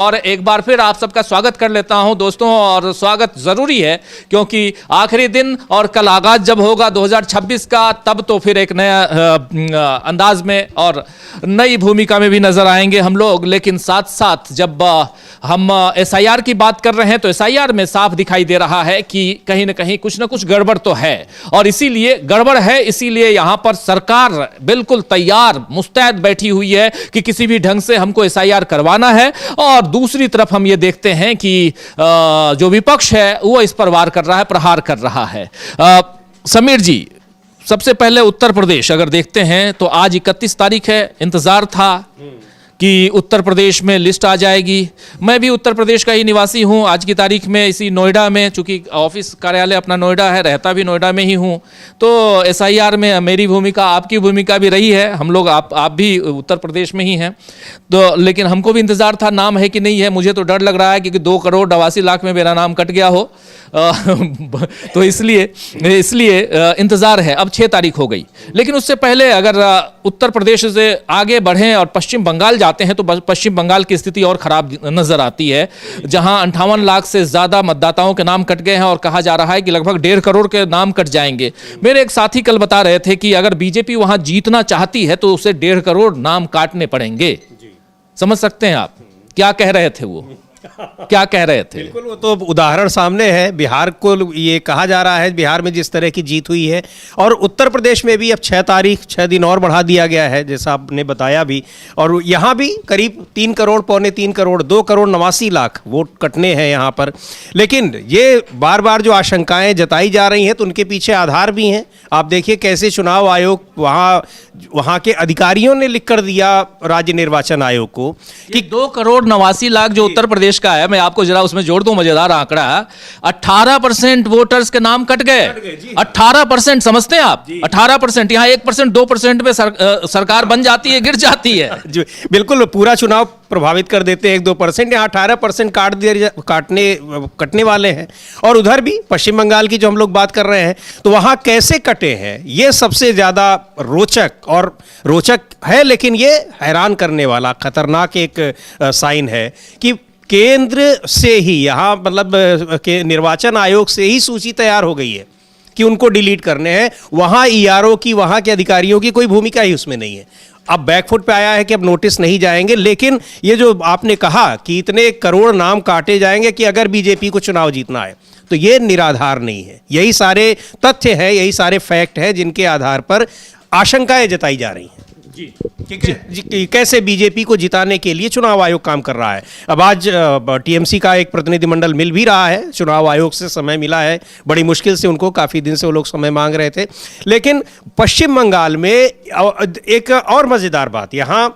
और एक बार फिर आप सबका स्वागत कर लेता हूं दोस्तों। और स्वागत जरूरी है क्योंकि आखिरी दिन और कल आगाज जब होगा 2026 का, तब तो फिर एक नया अंदाज में और नई भूमिका में भी नजर आएंगे हम लोग। लेकिन साथ साथ जब हम एसआईआर की बात कर रहे हैं तो एसआईआर में साफ दिखाई दे रहा है कि कहीं ना कहीं कुछ ना कुछ गड़बड़ तो है। और इसीलिए गड़बड़ है, इसीलिए यहां पर सरकार बिल्कुल तैयार मुस्तैद बैठी हुई है कि किसी भी ढंग से हमको एसआईआर करवाना है। और दूसरी तरफ हम ये देखते हैं कि जो विपक्ष है वो इस पर वार कर रहा है, प्रहार कर रहा है। समीर जी, सबसे पहले उत्तर प्रदेश अगर देखते हैं तो आज 31 तारीख है। इंतजार था कि उत्तर प्रदेश में लिस्ट आ जाएगी। मैं भी उत्तर प्रदेश का ही निवासी हूं आज की तारीख में, इसी नोएडा में, चूंकि ऑफिस कार्यालय अपना नोएडा है, रहता भी नोएडा में ही हूं। तो एसआईआर में मेरी भूमिका, आपकी भूमिका भी रही है। हम लोग आप भी उत्तर प्रदेश में ही हैं। तो लेकिन हमको भी इंतजार था, नाम है कि नहीं है। मुझे तो डर लग रहा है कि 2,88,00,000 में मेरा नाम कट गया हो। तो इसलिए इंतजार है। अब 6 तारीख हो गई। लेकिन उससे पहले अगर उत्तर प्रदेश से आगे बढ़ें और पश्चिम बंगाल जाते हैं तो पश्चिम बंगाल की स्थिति और खराब नजर आती है, जहां 58 लाख से ज्यादा मतदाताओं के नाम कट गए हैं और कहा जा रहा है कि लगभग 1.5 करोड़ के नाम कट जाएंगे। मेरे एक साथी कल बता रहे थे कि अगर बीजेपी वहां जीतना चाहती है तो उसे 1.5 करोड़ नाम काटने पड़ेंगे। समझ सकते हैं आप क्या कह रहे थे? वो क्या कह रहे थे? बिल्कुल, वो तो उदाहरण सामने है। बिहार को ये कहा जा रहा है, बिहार में जिस तरह की जीत हुई है, और उत्तर प्रदेश में भी अब 6 तारीख 6 दिन और बढ़ा दिया गया है, जैसा आपने बताया भी। और यहाँ भी करीब 3 करोड़, पौने 3 करोड़, 2,89,00,000 वोट कटने हैं यहाँ पर। लेकिन ये बार बार जो आशंकाएं जताई जा रही हैं तो उनके पीछे आधार भी हैं। आप देखिए कैसे चुनाव आयोग वहाँ के अधिकारियों ने लिख कर दिया राज्य निर्वाचन आयोग को कि 2,89,00,000 जो उत्तर प्रदेश का है, मैं आपको जरा उसमें जोड़ दूं मजेदार आंकड़ा, 18% वोटर्स के नाम कट गए। 18%, समझते हैं आप? 18%। यहाँ 1%, 2% में सरकार बन जाती है, गिर जाती है। बिल्कुल, पूरा चुनाव प्रभावित कर देते हैं 1-2%। यहाँ 18% कटने वाले हैं। और उधर भी पश्चिम बंगाल की जो हम लोग बात कर रहे हैं तो वहाँ कैसे कटे हैं, ये सबसे ज़्यादा रोचक है। लेकिन ये हैरान करने वाला, खतरनाक एक साइन है कि केंद्र से ही, यहाँ मतलब के निर्वाचन आयोग से ही सूची तैयार हो गई है कि उनको डिलीट करने हैं। वहाँ ईआरओ की, वहाँ के अधिकारियों की कोई भूमिका ही उसमें नहीं है। अब बैकफुट पे आया है कि अब नोटिस नहीं जाएंगे। लेकिन ये जो आपने कहा कि इतने करोड़ नाम काटे जाएंगे कि अगर बीजेपी को चुनाव जीतना है, तो ये निराधार नहीं है। यही सारे तथ्य हैं, यही सारे फैक्ट हैं जिनके आधार पर आशंकाएं जताई जा रही हैं जी, कैसे बीजेपी को जिताने के लिए चुनाव आयोग काम कर रहा है। अब आज टीएमसी का एक प्रतिनिधिमंडल मिल भी रहा है, चुनाव आयोग से समय मिला है, बड़ी मुश्किल से उनको, काफ़ी दिन से वो लोग समय मांग रहे थे। लेकिन पश्चिम बंगाल में एक और मज़ेदार बात, यहाँ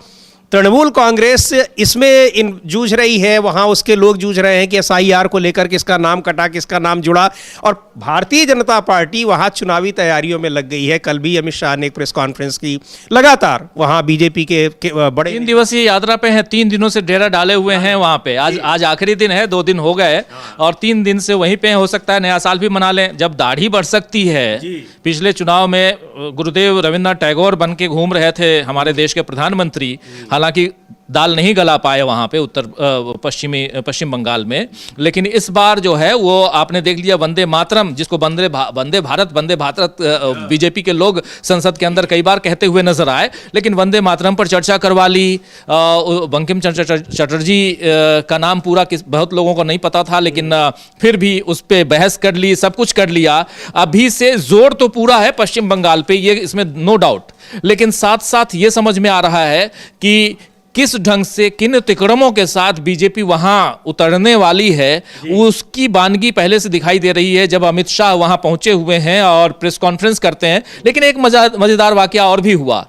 तृणमूल कांग्रेस इसमें जूझ रही है, वहाँ उसके लोग जूझ रहे हैं कि एसआईआर को लेकर किसका नाम कटा, किसका नाम जुड़ा। और भारतीय जनता पार्टी वहाँ चुनावी तैयारियों में लग गई है। कल भी अमित शाह ने एक प्रेस कॉन्फ्रेंस की। लगातार वहाँ बीजेपी के बड़े 3 दिवसीय यात्रा पे हैं, 3 दिनों से डेरा डाले हुए हैं वहाँ पे। आज आखिरी दिन है, 2 दिन हो गए और 3 दिन से वहीं पे। हो सकता है नया साल भी मना लें, जब दाढ़ी बढ़ सकती है। पिछले चुनाव में गुरुदेव रविन्द्रनाथ टैगोर बन के घूम रहे थे हमारे देश के प्रधानमंत्री। हालांकि दाल नहीं गला पाए वहाँ पे पश्चिम बंगाल में। लेकिन इस बार जो है वो आपने देख लिया, वंदे मातरम, जिसको वंदे भारत बीजेपी के लोग संसद के अंदर कई बार कहते हुए नजर आए। लेकिन वंदे मातरम पर चर्चा करवा ली। बंकिम चंद्र चटर्जी का नाम पूरा बहुत लोगों को नहीं पता था, लेकिन फिर भी उस पर बहस कर ली, सब कुछ कर लिया। अभी से जोर तो पूरा है पश्चिम बंगाल पे, ये इसमें नो डाउट। लेकिन साथ साथ ये समझ में आ रहा है कि किस ढंग से, किन तिकड़मों के साथ बीजेपी वहां उतरने वाली है, उसकी बानगी पहले से दिखाई दे रही है जब अमित शाह वहां पहुंचे हुए हैं और प्रेस कॉन्फ्रेंस करते हैं। लेकिन एक मजेदार वाकया और भी हुआ।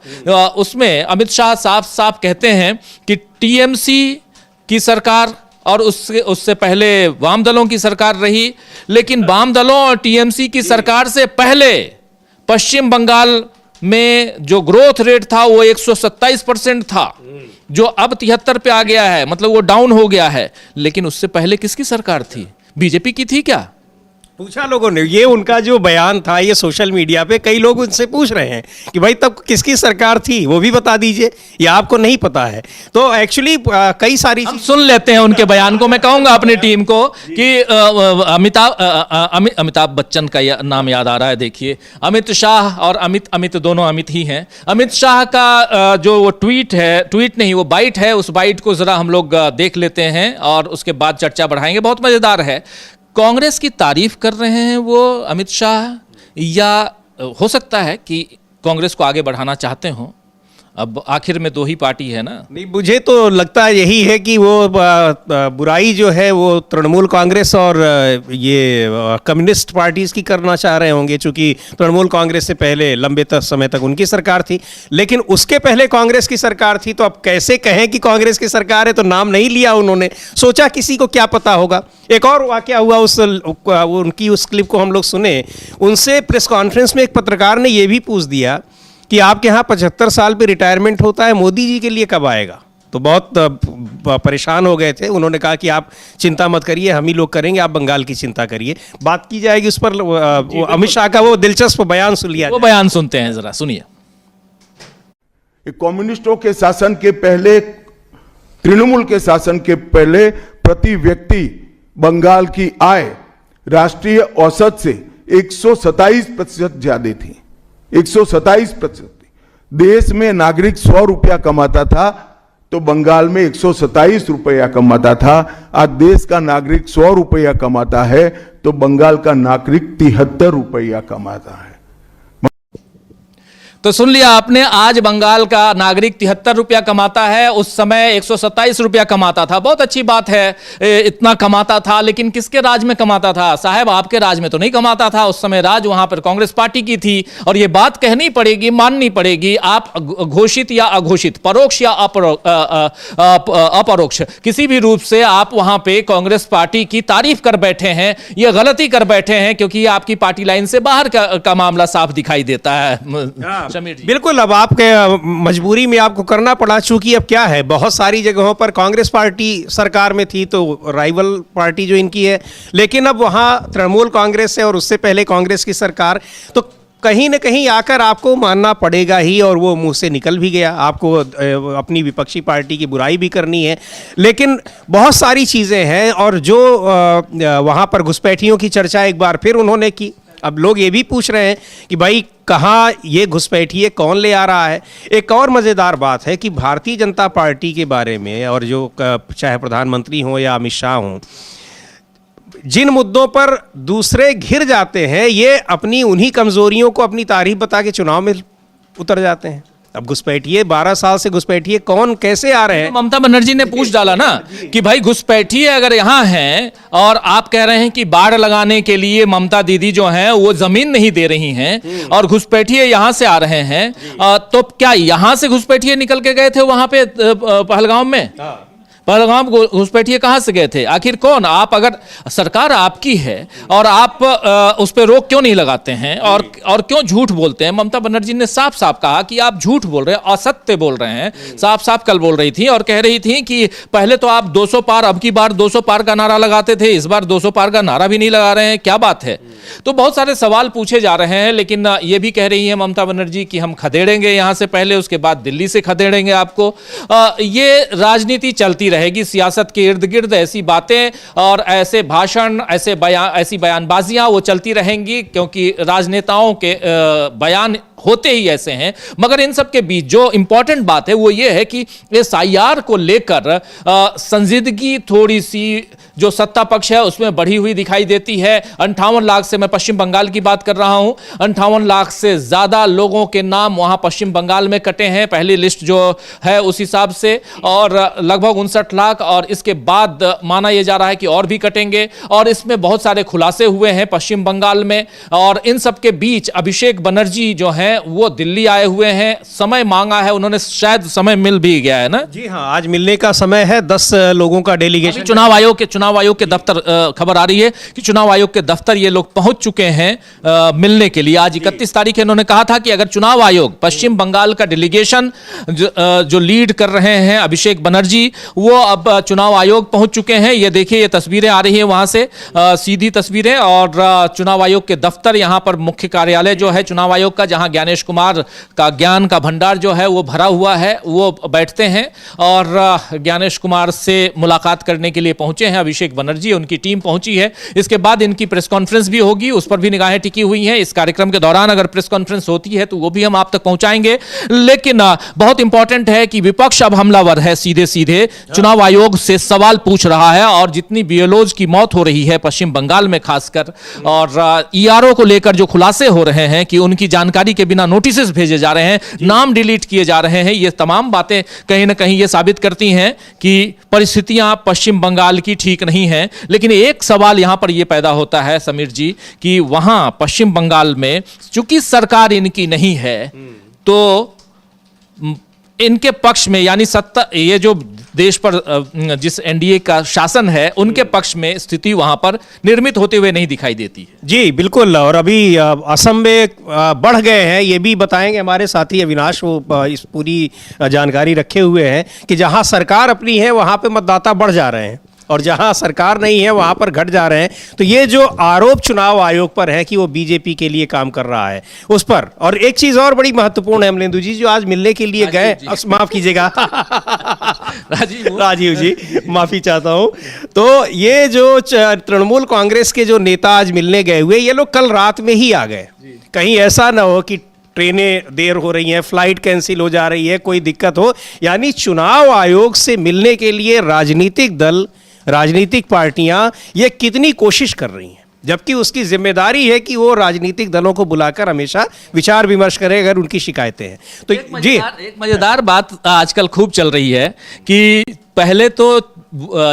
उसमें अमित शाह साफ साफ कहते हैं कि टीएमसी की सरकार और उससे पहले वाम दलों की सरकार रही, लेकिन वाम दलों और टीएमसी की सरकार से पहले पश्चिम बंगाल में जो ग्रोथ रेट था वो 127% था, जो अब 73 पे आ गया है, मतलब वो डाउन हो गया है। लेकिन उससे पहले किसकी सरकार थी? बीजेपी की थी क्या? पूछा लोगों ने, ये उनका जो बयान था ये सोशल मीडिया पे कई लोग उनसे पूछ रहे हैं कि भाई तब किसकी सरकार थी वो भी बता दीजिए, या आपको नहीं पता है। तो एक्चुअली कई सारी हम सुन लेते हैं उनके बयान को। मैं कहूंगा अपनी टीम को कि अमिताभ बच्चन का नाम याद आ रहा है। देखिए, अमित शाह और अमित दोनों अमित ही हैं। अमित शाह का जो वो ट्वीट है, ट्वीट नहीं वो बाइट है, उस बाइट को जरा हम लोग देख लेते हैं और उसके बाद चर्चा बढ़ाएंगे। बहुत मजेदार है। कांग्रेस की तारीफ कर रहे हैं वो अमित शाह, या हो सकता है कि कांग्रेस को आगे बढ़ाना चाहते हो। अब आखिर में दो ही पार्टी है ना। नहीं, मुझे तो लगता है यही है कि वो बुराई जो है वो तृणमूल कांग्रेस और ये कम्युनिस्ट पार्टीज की करना चाह रहे होंगे, चूंकि तृणमूल कांग्रेस से पहले लंबे समय तक उनकी सरकार थी, लेकिन उसके पहले कांग्रेस की सरकार थी। तो अब कैसे कहें कि कांग्रेस की सरकार है, तो नाम नहीं लिया उन्होंने, सोचा किसी को क्या पता होगा। एक और वाकया हुआ, उनकी उस क्लिप को हम लोग सुने। उनसे प्रेस कॉन्फ्रेंस में एक पत्रकार ने यह भी पूछ दिया कि आपके यहाँ 75 साल पे रिटायरमेंट होता है, मोदी जी के लिए कब आएगा? तो बहुत परेशान हो गए थे। उन्होंने कहा कि आप चिंता मत करिए, हम ही लोग करेंगे, आप बंगाल की चिंता करिए। बात की जाएगी उस पर। अमित शाह का वो दिलचस्प बयान सुन लिया, वो बयान सुनते हैं, जरा सुनिए। कम्युनिस्टों के शासन के पहले, तृणमूल के शासन के पहले प्रति व्यक्ति बंगाल की आय राष्ट्रीय औसत से 127% ज्यादा थी। 127%। देश में नागरिक 100 रुपया कमाता था तो बंगाल में 127 रुपया कमाता था। आज देश का नागरिक 100 रुपया कमाता है तो बंगाल का नागरिक 73 रुपया कमाता है। तो सुन लिया आपने, आज बंगाल का नागरिक 73 रुपया कमाता है, उस समय 127 रुपया कमाता था। बहुत अच्छी बात है, इतना कमाता था, लेकिन किसके राज में कमाता था? साहब आपके राज में तो नहीं कमाता था। उस समय राज वहां पर कांग्रेस पार्टी की थी। और यह बात कहनी पड़ेगी, माननी पड़ेगी, आप घोषित या अघोषित, परोक्ष या अपरोक्ष, किसी भी रूप से आप वहां पे कांग्रेस पार्टी की तारीफ कर बैठे हैं। यह गलती कर बैठे हैं, क्योंकि ये आपकी पार्टी लाइन से बाहर का मामला साफ दिखाई देता है। बिल्कुल, अब आपके मजबूरी में आपको करना पड़ा, चूंकि अब क्या है, बहुत सारी जगहों पर कांग्रेस पार्टी सरकार में थी तो राइवल पार्टी जो इनकी है, लेकिन अब वहां तृणमूल कांग्रेस है और उससे पहले कांग्रेस की सरकार, तो कहीं न कहीं आकर आपको मानना पड़ेगा ही। और वो मुंह से निकल भी गया, आपको अपनी विपक्षी पार्टी की बुराई भी करनी है, लेकिन बहुत सारी चीज़ें हैं। और जो वहाँ पर घुसपैठियों की चर्चा एक बार फिर उन्होंने की। अब लोग ये भी पूछ रहे हैं कि भाई कहाँ ये घुसपैठिए कौन ले आ रहा है। एक और मज़ेदार बात है कि भारतीय जनता पार्टी के बारे में, और जो चाहे प्रधानमंत्री हों या अमित शाह हों, जिन मुद्दों पर दूसरे घिर जाते हैं, ये अपनी उन्हीं कमज़ोरियों को अपनी तारीफ बता के चुनाव में उतर जाते हैं। अब घुसपैठिए 12 साल से घुसपैठिए कौन कैसे आ रहे हैं? ममता बनर्जी ने पूछ डाला ना कि भाई घुसपैठिए अगर यहाँ हैं और आप कह रहे हैं कि बाढ़ लगाने के लिए ममता दीदी जो हैं वो जमीन नहीं दे रही हैं और घुसपैठिए यहाँ से आ रहे हैं, तो क्या यहाँ से घुसपैठिए निकल के गए थे वहां पे पहलगाम में? पहलगाम घुसपैठिए कहां से गए थे? आखिर कौन? आप अगर सरकार आपकी है और आप उस पर रोक क्यों नहीं लगाते हैं और क्यों झूठ बोलते हैं? ममता बनर्जी ने साफ साफ कहा कि आप झूठ बोल रहे हैं, असत्य बोल रहे हैं। साफ साफ कल बोल रही थी और कह रही थी कि पहले तो आप 200 पार, अब की बार 200 पार का नारा लगाते थे, इस बार 200 पार का नारा भी नहीं लगा रहे हैं। क्या बात है? तो बहुत सारे सवाल पूछे जा रहे हैं, लेकिन ये भी कह रही है ममता बनर्जी कि हम खदेड़ेंगे यहां से पहले, उसके बाद दिल्ली से खदेड़ेंगे आपको। ये राजनीति चलती रहेगी, सियासत के इर्द गिर्द ऐसी बातें और ऐसे भाषण, ऐसी बयानबाजियां वो चलती रहेंगी, क्योंकि राजनेताओं के बयान होते ही ऐसे हैं। मगर इन सब के बीच जो इंपॉर्टेंट बात है वो ये है कि SIR को लेकर संजीदगी थोड़ी सी जो सत्ता पक्ष है उसमें बढ़ी हुई दिखाई देती है। 58 लाख से, मैं पश्चिम बंगाल की बात कर रहा हूं, 58 लाख से ज्यादा लोगों के नाम वहां पश्चिम बंगाल में कटे हैं, पहली लिस्ट जो है उस हिसाब से, और लगभग 59 लाख, और इसके बाद माना यह जा रहा है कि और भी कटेंगे। और इसमें बहुत सारे खुलासे हुए हैं पश्चिम बंगाल में। और इन सब के बीच अभिषेक बनर्जी जो है हैं वो दिल्ली आए हुए हैं, समय मांगा है उन्होंने, शायद समय मिल भी गया है ना? जी हाँ, आज मिलने का समय है। 10 लोगों का डेलीगेशन चुनाव आयोग के दफ्तर, खबर आ रही है कि चुनाव आयोग के दफ्तर ये लोग पहुंच चुके हैं मिलने के लिए। आज 31 तारीख है। इन्होंने कहा था कि अगर चुनाव आयोग, पश्चिम बंगाल का डेलीगेशन जो लीड कर रहे हैं अभिषेक बनर्जी, वो अब चुनाव आयोग पहुंच चुके हैं। ये देखिए, ये तस्वीरें आ रही है वहां से, सीधी तस्वीरें, और चुनाव आयोग के दफ्तर, यहां पर मुख्य कार्यालय जो है चुनाव आयोग का, जहां ज्ञानेश कुमार का ज्ञान का भंडार जो है वो भरा हुआ है, वो बैठते हैं और ज्ञानेश कुमार से मुलाकात करने के लिए पहुंचे हैं अभिषेक बनर्जी, उनकी टीम पहुंची है। इसके बाद इनकी प्रेस कॉन्फ्रेंस भी होगी, उस पर भी निगाहें टिकी हुई हैं। इस कार्यक्रम के दौरान अगर प्रेस कॉन्फ्रेंस होती है तो वो भी हम आप तक पहुंचाएंगे। लेकिन बहुत इंपॉर्टेंट है कि विपक्ष अब हमलावर है, सीधे सीधे चुनाव आयोग से सवाल पूछ रहा है, और जितनी बीएलओज की मौत हो रही है पश्चिम बंगाल में खासकर, और ईआरओ को लेकर जो खुलासे हो रहे हैं कि उनकी जानकारी के बिना नोटिस भेजे जा रहे हैं, नाम डिलीट किए जा रहे हैं, ये तमाम बातें कहीं ना कहीं ये साबित करती हैं कि परिस्थितियां पश्चिम बंगाल की ठीक नहीं हैं। लेकिन एक सवाल यहां पर यह पैदा होता है समीर जी कि वहां पश्चिम बंगाल में चूंकि सरकार इनकी नहीं है, तो इनके पक्ष में, यानी सत्ता, ये जो देश पर जिस एनडीए का शासन है उनके पक्ष में स्थिति वहां पर निर्मित होते हुए नहीं दिखाई देती है। जी बिल्कुल। और अभी असम में बढ़ गए हैं, ये भी बताएंगे हमारे साथी अविनाश, वो इस पूरी जानकारी रखे हुए हैं कि जहां सरकार अपनी है वहां पे मतदाता बढ़ जा रहे हैं, और जहां सरकार नहीं है वहां पर घट जा रहे हैं। तो ये जो आरोप चुनाव आयोग पर है कि वो बीजेपी के लिए काम कर रहा है, उस पर। और एक चीज और बड़ी महत्वपूर्ण है अमलेंदु जी, जो आज मिलने के लिए गए, माफ कीजिएगा राजीव जी, माफी चाहता हूं। तो ये जो तृणमूल कांग्रेस के जो नेता आज मिलने गए हुए, ये लोग कल रात में ही आ गए। कहीं ऐसा ना हो कि ट्रेनें देर हो रही हैं, फ्लाइट कैंसिल हो जा रही है, कोई दिक्कत हो। यानी चुनाव आयोग से मिलने के लिए राजनीतिक दल, राजनीतिक पार्टियां ये कितनी कोशिश कर रही हैं, जबकि उसकी जिम्मेदारी है कि वो राजनीतिक दलों को बुलाकर हमेशा विचार विमर्श करें अगर उनकी शिकायतें हैं। तो एक मजेदार बात आजकल खूब चल रही है कि पहले तो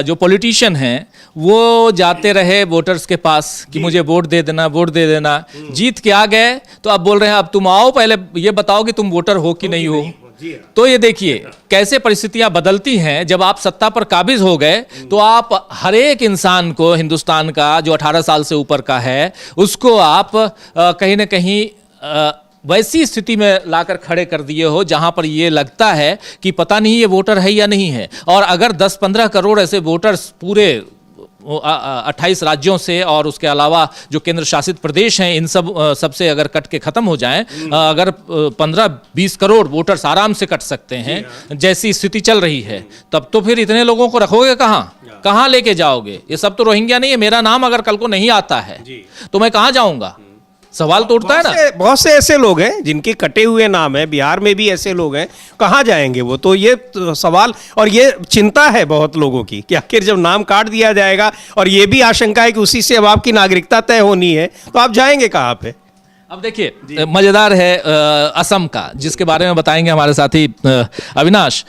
जो पॉलिटिशियन हैं वो जाते रहे वोटर्स के पास कि मुझे वोट दे देना, वोट दे देना, जीत के आ गए तो अब बोल रहे हैं अब तुम आओ, पहले ये बताओ कि तुम वोटर हो कि नहीं हो। तो ये देखिए कैसे परिस्थितियां बदलती हैं। जब आप सत्ता पर काबिज हो गए तो आप हर एक इंसान को, हिंदुस्तान का जो 18 साल से ऊपर का है, उसको आप कहीं ना कहीं वैसी स्थिति में लाकर खड़े कर दिए हो जहां पर ये लगता है कि पता नहीं ये वोटर है या नहीं है। और अगर 10-15 करोड़ ऐसे वोटर्स पूरे 28 राज्यों से और उसके अलावा जो केंद्र शासित प्रदेश हैं इन सबसे अगर कट के खत्म हो जाएं, अगर 15-20 करोड़ वोटर्स आराम से कट सकते हैं, जैसी स्थिति चल रही है, तब तो फिर इतने लोगों को रखोगे कहां लेके जाओगे? ये सब तो रोहिंग्या नहीं है। मेरा नाम अगर कल को नहीं आता है तो मैं कहां जाऊंगा? सवाल तो उठता है ना। बहुत से ऐसे लोग हैं जिनके कटे हुए नाम है, बिहार में भी ऐसे लोग हैं, कहाँ जाएंगे वो? तो ये सवाल और ये चिंता है बहुत लोगों की कि आखिर जब नाम काट दिया जाएगा, और ये भी आशंका है कि उसी से अब आपकी नागरिकता तय होनी है, तो आप जाएंगे कहाँ पे? अब देखिए मजेदार है असम का, जिसके बारे में बताएंगे हमारे साथी अविनाश।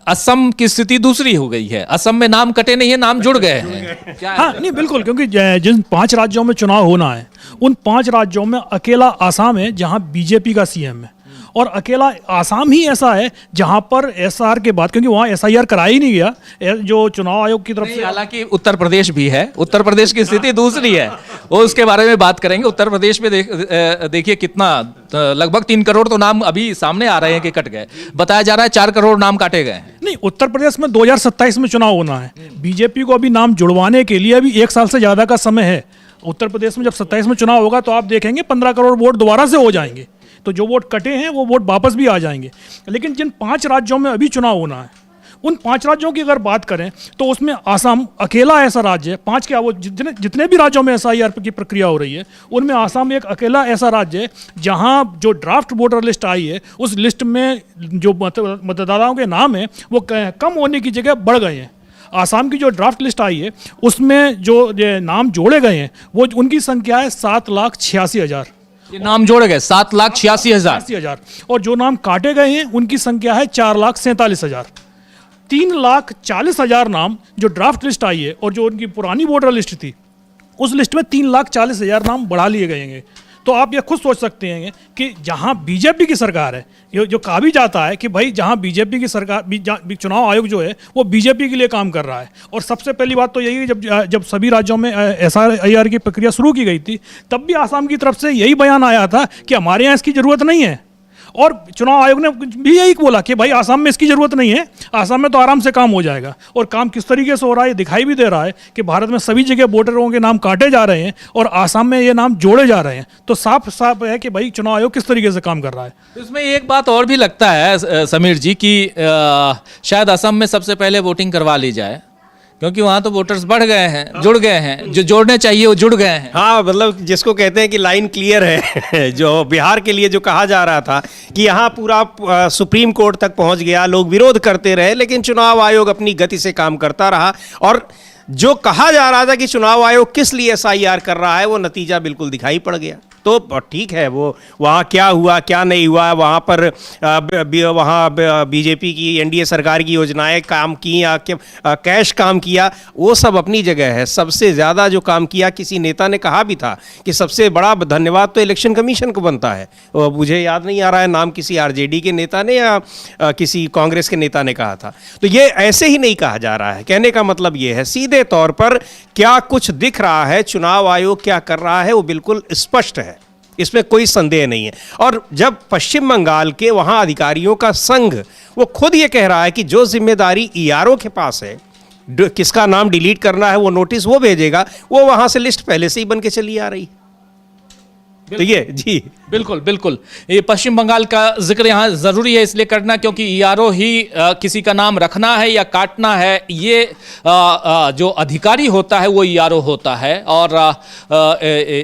असम की स्थिति दूसरी हो गई है। असम में नाम कटे नहीं है, नाम जुड़ गए हैं। हाँ नहीं बिल्कुल, क्योंकि जिन 5 राज्यों में चुनाव होना है उन 5 राज्यों में अकेला आसाम है जहां बीजेपी का सीएम है, और अकेला आसाम ही ऐसा है जहां पर एसआर के बाद, क्योंकि वहां एसआईआर कराया ही नहीं गया जो चुनाव आयोग की तरफ से। हालांकि उत्तर प्रदेश भी है, उत्तर प्रदेश की स्थिति दूसरी है, वो उसके बारे में बात करेंगे। उत्तर प्रदेश में देखिए कितना, लगभग 3 करोड़ तो नाम अभी सामने आ रहे हैं कि कट गए। बताया जा रहा है 4 करोड़ नाम काटे गए हैं। नहीं, उत्तर प्रदेश में 2027 में चुनाव होना है। बीजेपी को अभी नाम जुड़वाने के लिए अभी 1 साल से ज्यादा का समय है। उत्तर प्रदेश में जब 27 में चुनाव होगा तो आप देखेंगे 15 करोड़ वोट दोबारा से हो जाएंगे, तो जो वोट कटे हैं वो वोट वापस भी आ जाएंगे। लेकिन जिन 5 राज्यों में अभी चुनाव होना है, उन 5 राज्यों की अगर बात करें तो उसमें आसाम अकेला ऐसा राज्य है। 5 क्या, वो जितने भी राज्यों में एसआईआर की प्रक्रिया हो रही है उनमें आसाम एक अकेला ऐसा राज्य है जहां जो ड्राफ्ट वोटर लिस्ट आई है उस लिस्ट में जो मतदाताओं के नाम है वो कम होने की जगह बढ़ गए हैं। आसाम की जो ड्राफ्ट लिस्ट आई है उसमें जो नाम जोड़े गए हैं वो उनकी संख्या है 7,86,000। ये नाम जोड़े गए 7,86,000, और जो नाम काटे गए हैं उनकी संख्या है 4,47,000। 3,40,000 नाम जो ड्राफ्ट लिस्ट आई है और जो उनकी पुरानी वोटर लिस्ट थी उस लिस्ट में 3,40,000 नाम बढ़ा लिए गए हैं। तो आप ये खुद सोच सकते हैं कि जहां बीजेपी की सरकार है, ये जो कहा भी जाता है कि भाई जहां बीजेपी की सरकार, चुनाव आयोग जो है वो बीजेपी के लिए काम कर रहा है। और सबसे पहली बात तो यही है, जब सभी राज्यों में SIR की प्रक्रिया शुरू की गई थी, तब भी आसाम की तरफ से यही बयान आया था कि हमारे यहाँ इसकी ज़रूरत नहीं है। और चुनाव आयोग ने भी यही बोला कि भाई आसाम में इसकी ज़रूरत नहीं है, आसाम में तो आराम से काम हो जाएगा। और काम किस तरीके से हो रहा है, ये दिखाई भी दे रहा है कि भारत में सभी जगह वोटरों के नाम काटे जा रहे हैं और आसाम में ये नाम जोड़े जा रहे हैं। तो साफ साफ है कि भाई चुनाव आयोग किस तरीके से काम कर रहा है। इसमें एक बात और भी लगता है समीर जी कि शायद असम में सबसे पहले वोटिंग करवा ली जाए, क्योंकि वहां तो वोटर्स बढ़ गए हैं, जुड़ गए हैं, जो जोड़ने चाहिए वो जुड़ गए हैं। हाँ, मतलब जिसको कहते हैं कि लाइन क्लियर है जो बिहार के लिए जो कहा जा रहा था कि यहाँ पूरा सुप्रीम कोर्ट तक पहुँच गया, लोग विरोध करते रहे, लेकिन चुनाव आयोग अपनी गति से काम करता रहा। और जो कहा जा रहा था कि चुनाव आयोग किस लिए SIR कर रहा है, वो नतीजा बिल्कुल दिखाई पड़ गया। तो ठीक है, वो वहाँ क्या हुआ क्या नहीं हुआ, वहाँ पर वहाँ बीजेपी की NDA सरकार की योजनाएं काम की या कैश काम किया, वो सब अपनी जगह है। सबसे ज़्यादा जो काम किया, किसी नेता ने कहा भी था कि सबसे बड़ा धन्यवाद तो इलेक्शन कमीशन को बनता है। मुझे याद नहीं आ रहा है नाम, किसी RJD के नेता ने या किसी कांग्रेस के नेता ने कहा था। तो ये ऐसे ही नहीं कहा जा रहा है। कहने का मतलब ये है, सीधे तौर पर क्या कुछ दिख रहा है, चुनाव आयोग क्या कर रहा है वो बिल्कुल स्पष्ट है, इसमें कोई संदेह नहीं है। और जब पश्चिम बंगाल के वहां अधिकारियों का संघ वो खुद ये कह रहा है कि जो जिम्मेदारी ERO के पास है, किसका नाम डिलीट करना है वो नोटिस वो भेजेगा, वो वहां से लिस्ट पहले से ही बन के चली आ रही है। तो ये जी बिल्कुल बिल्कुल, ये पश्चिम बंगाल का जिक्र यहाँ जरूरी है इसलिए करना, क्योंकि ERO ही किसी का नाम रखना है या काटना है, ये जो अधिकारी होता है वो ERO होता है। और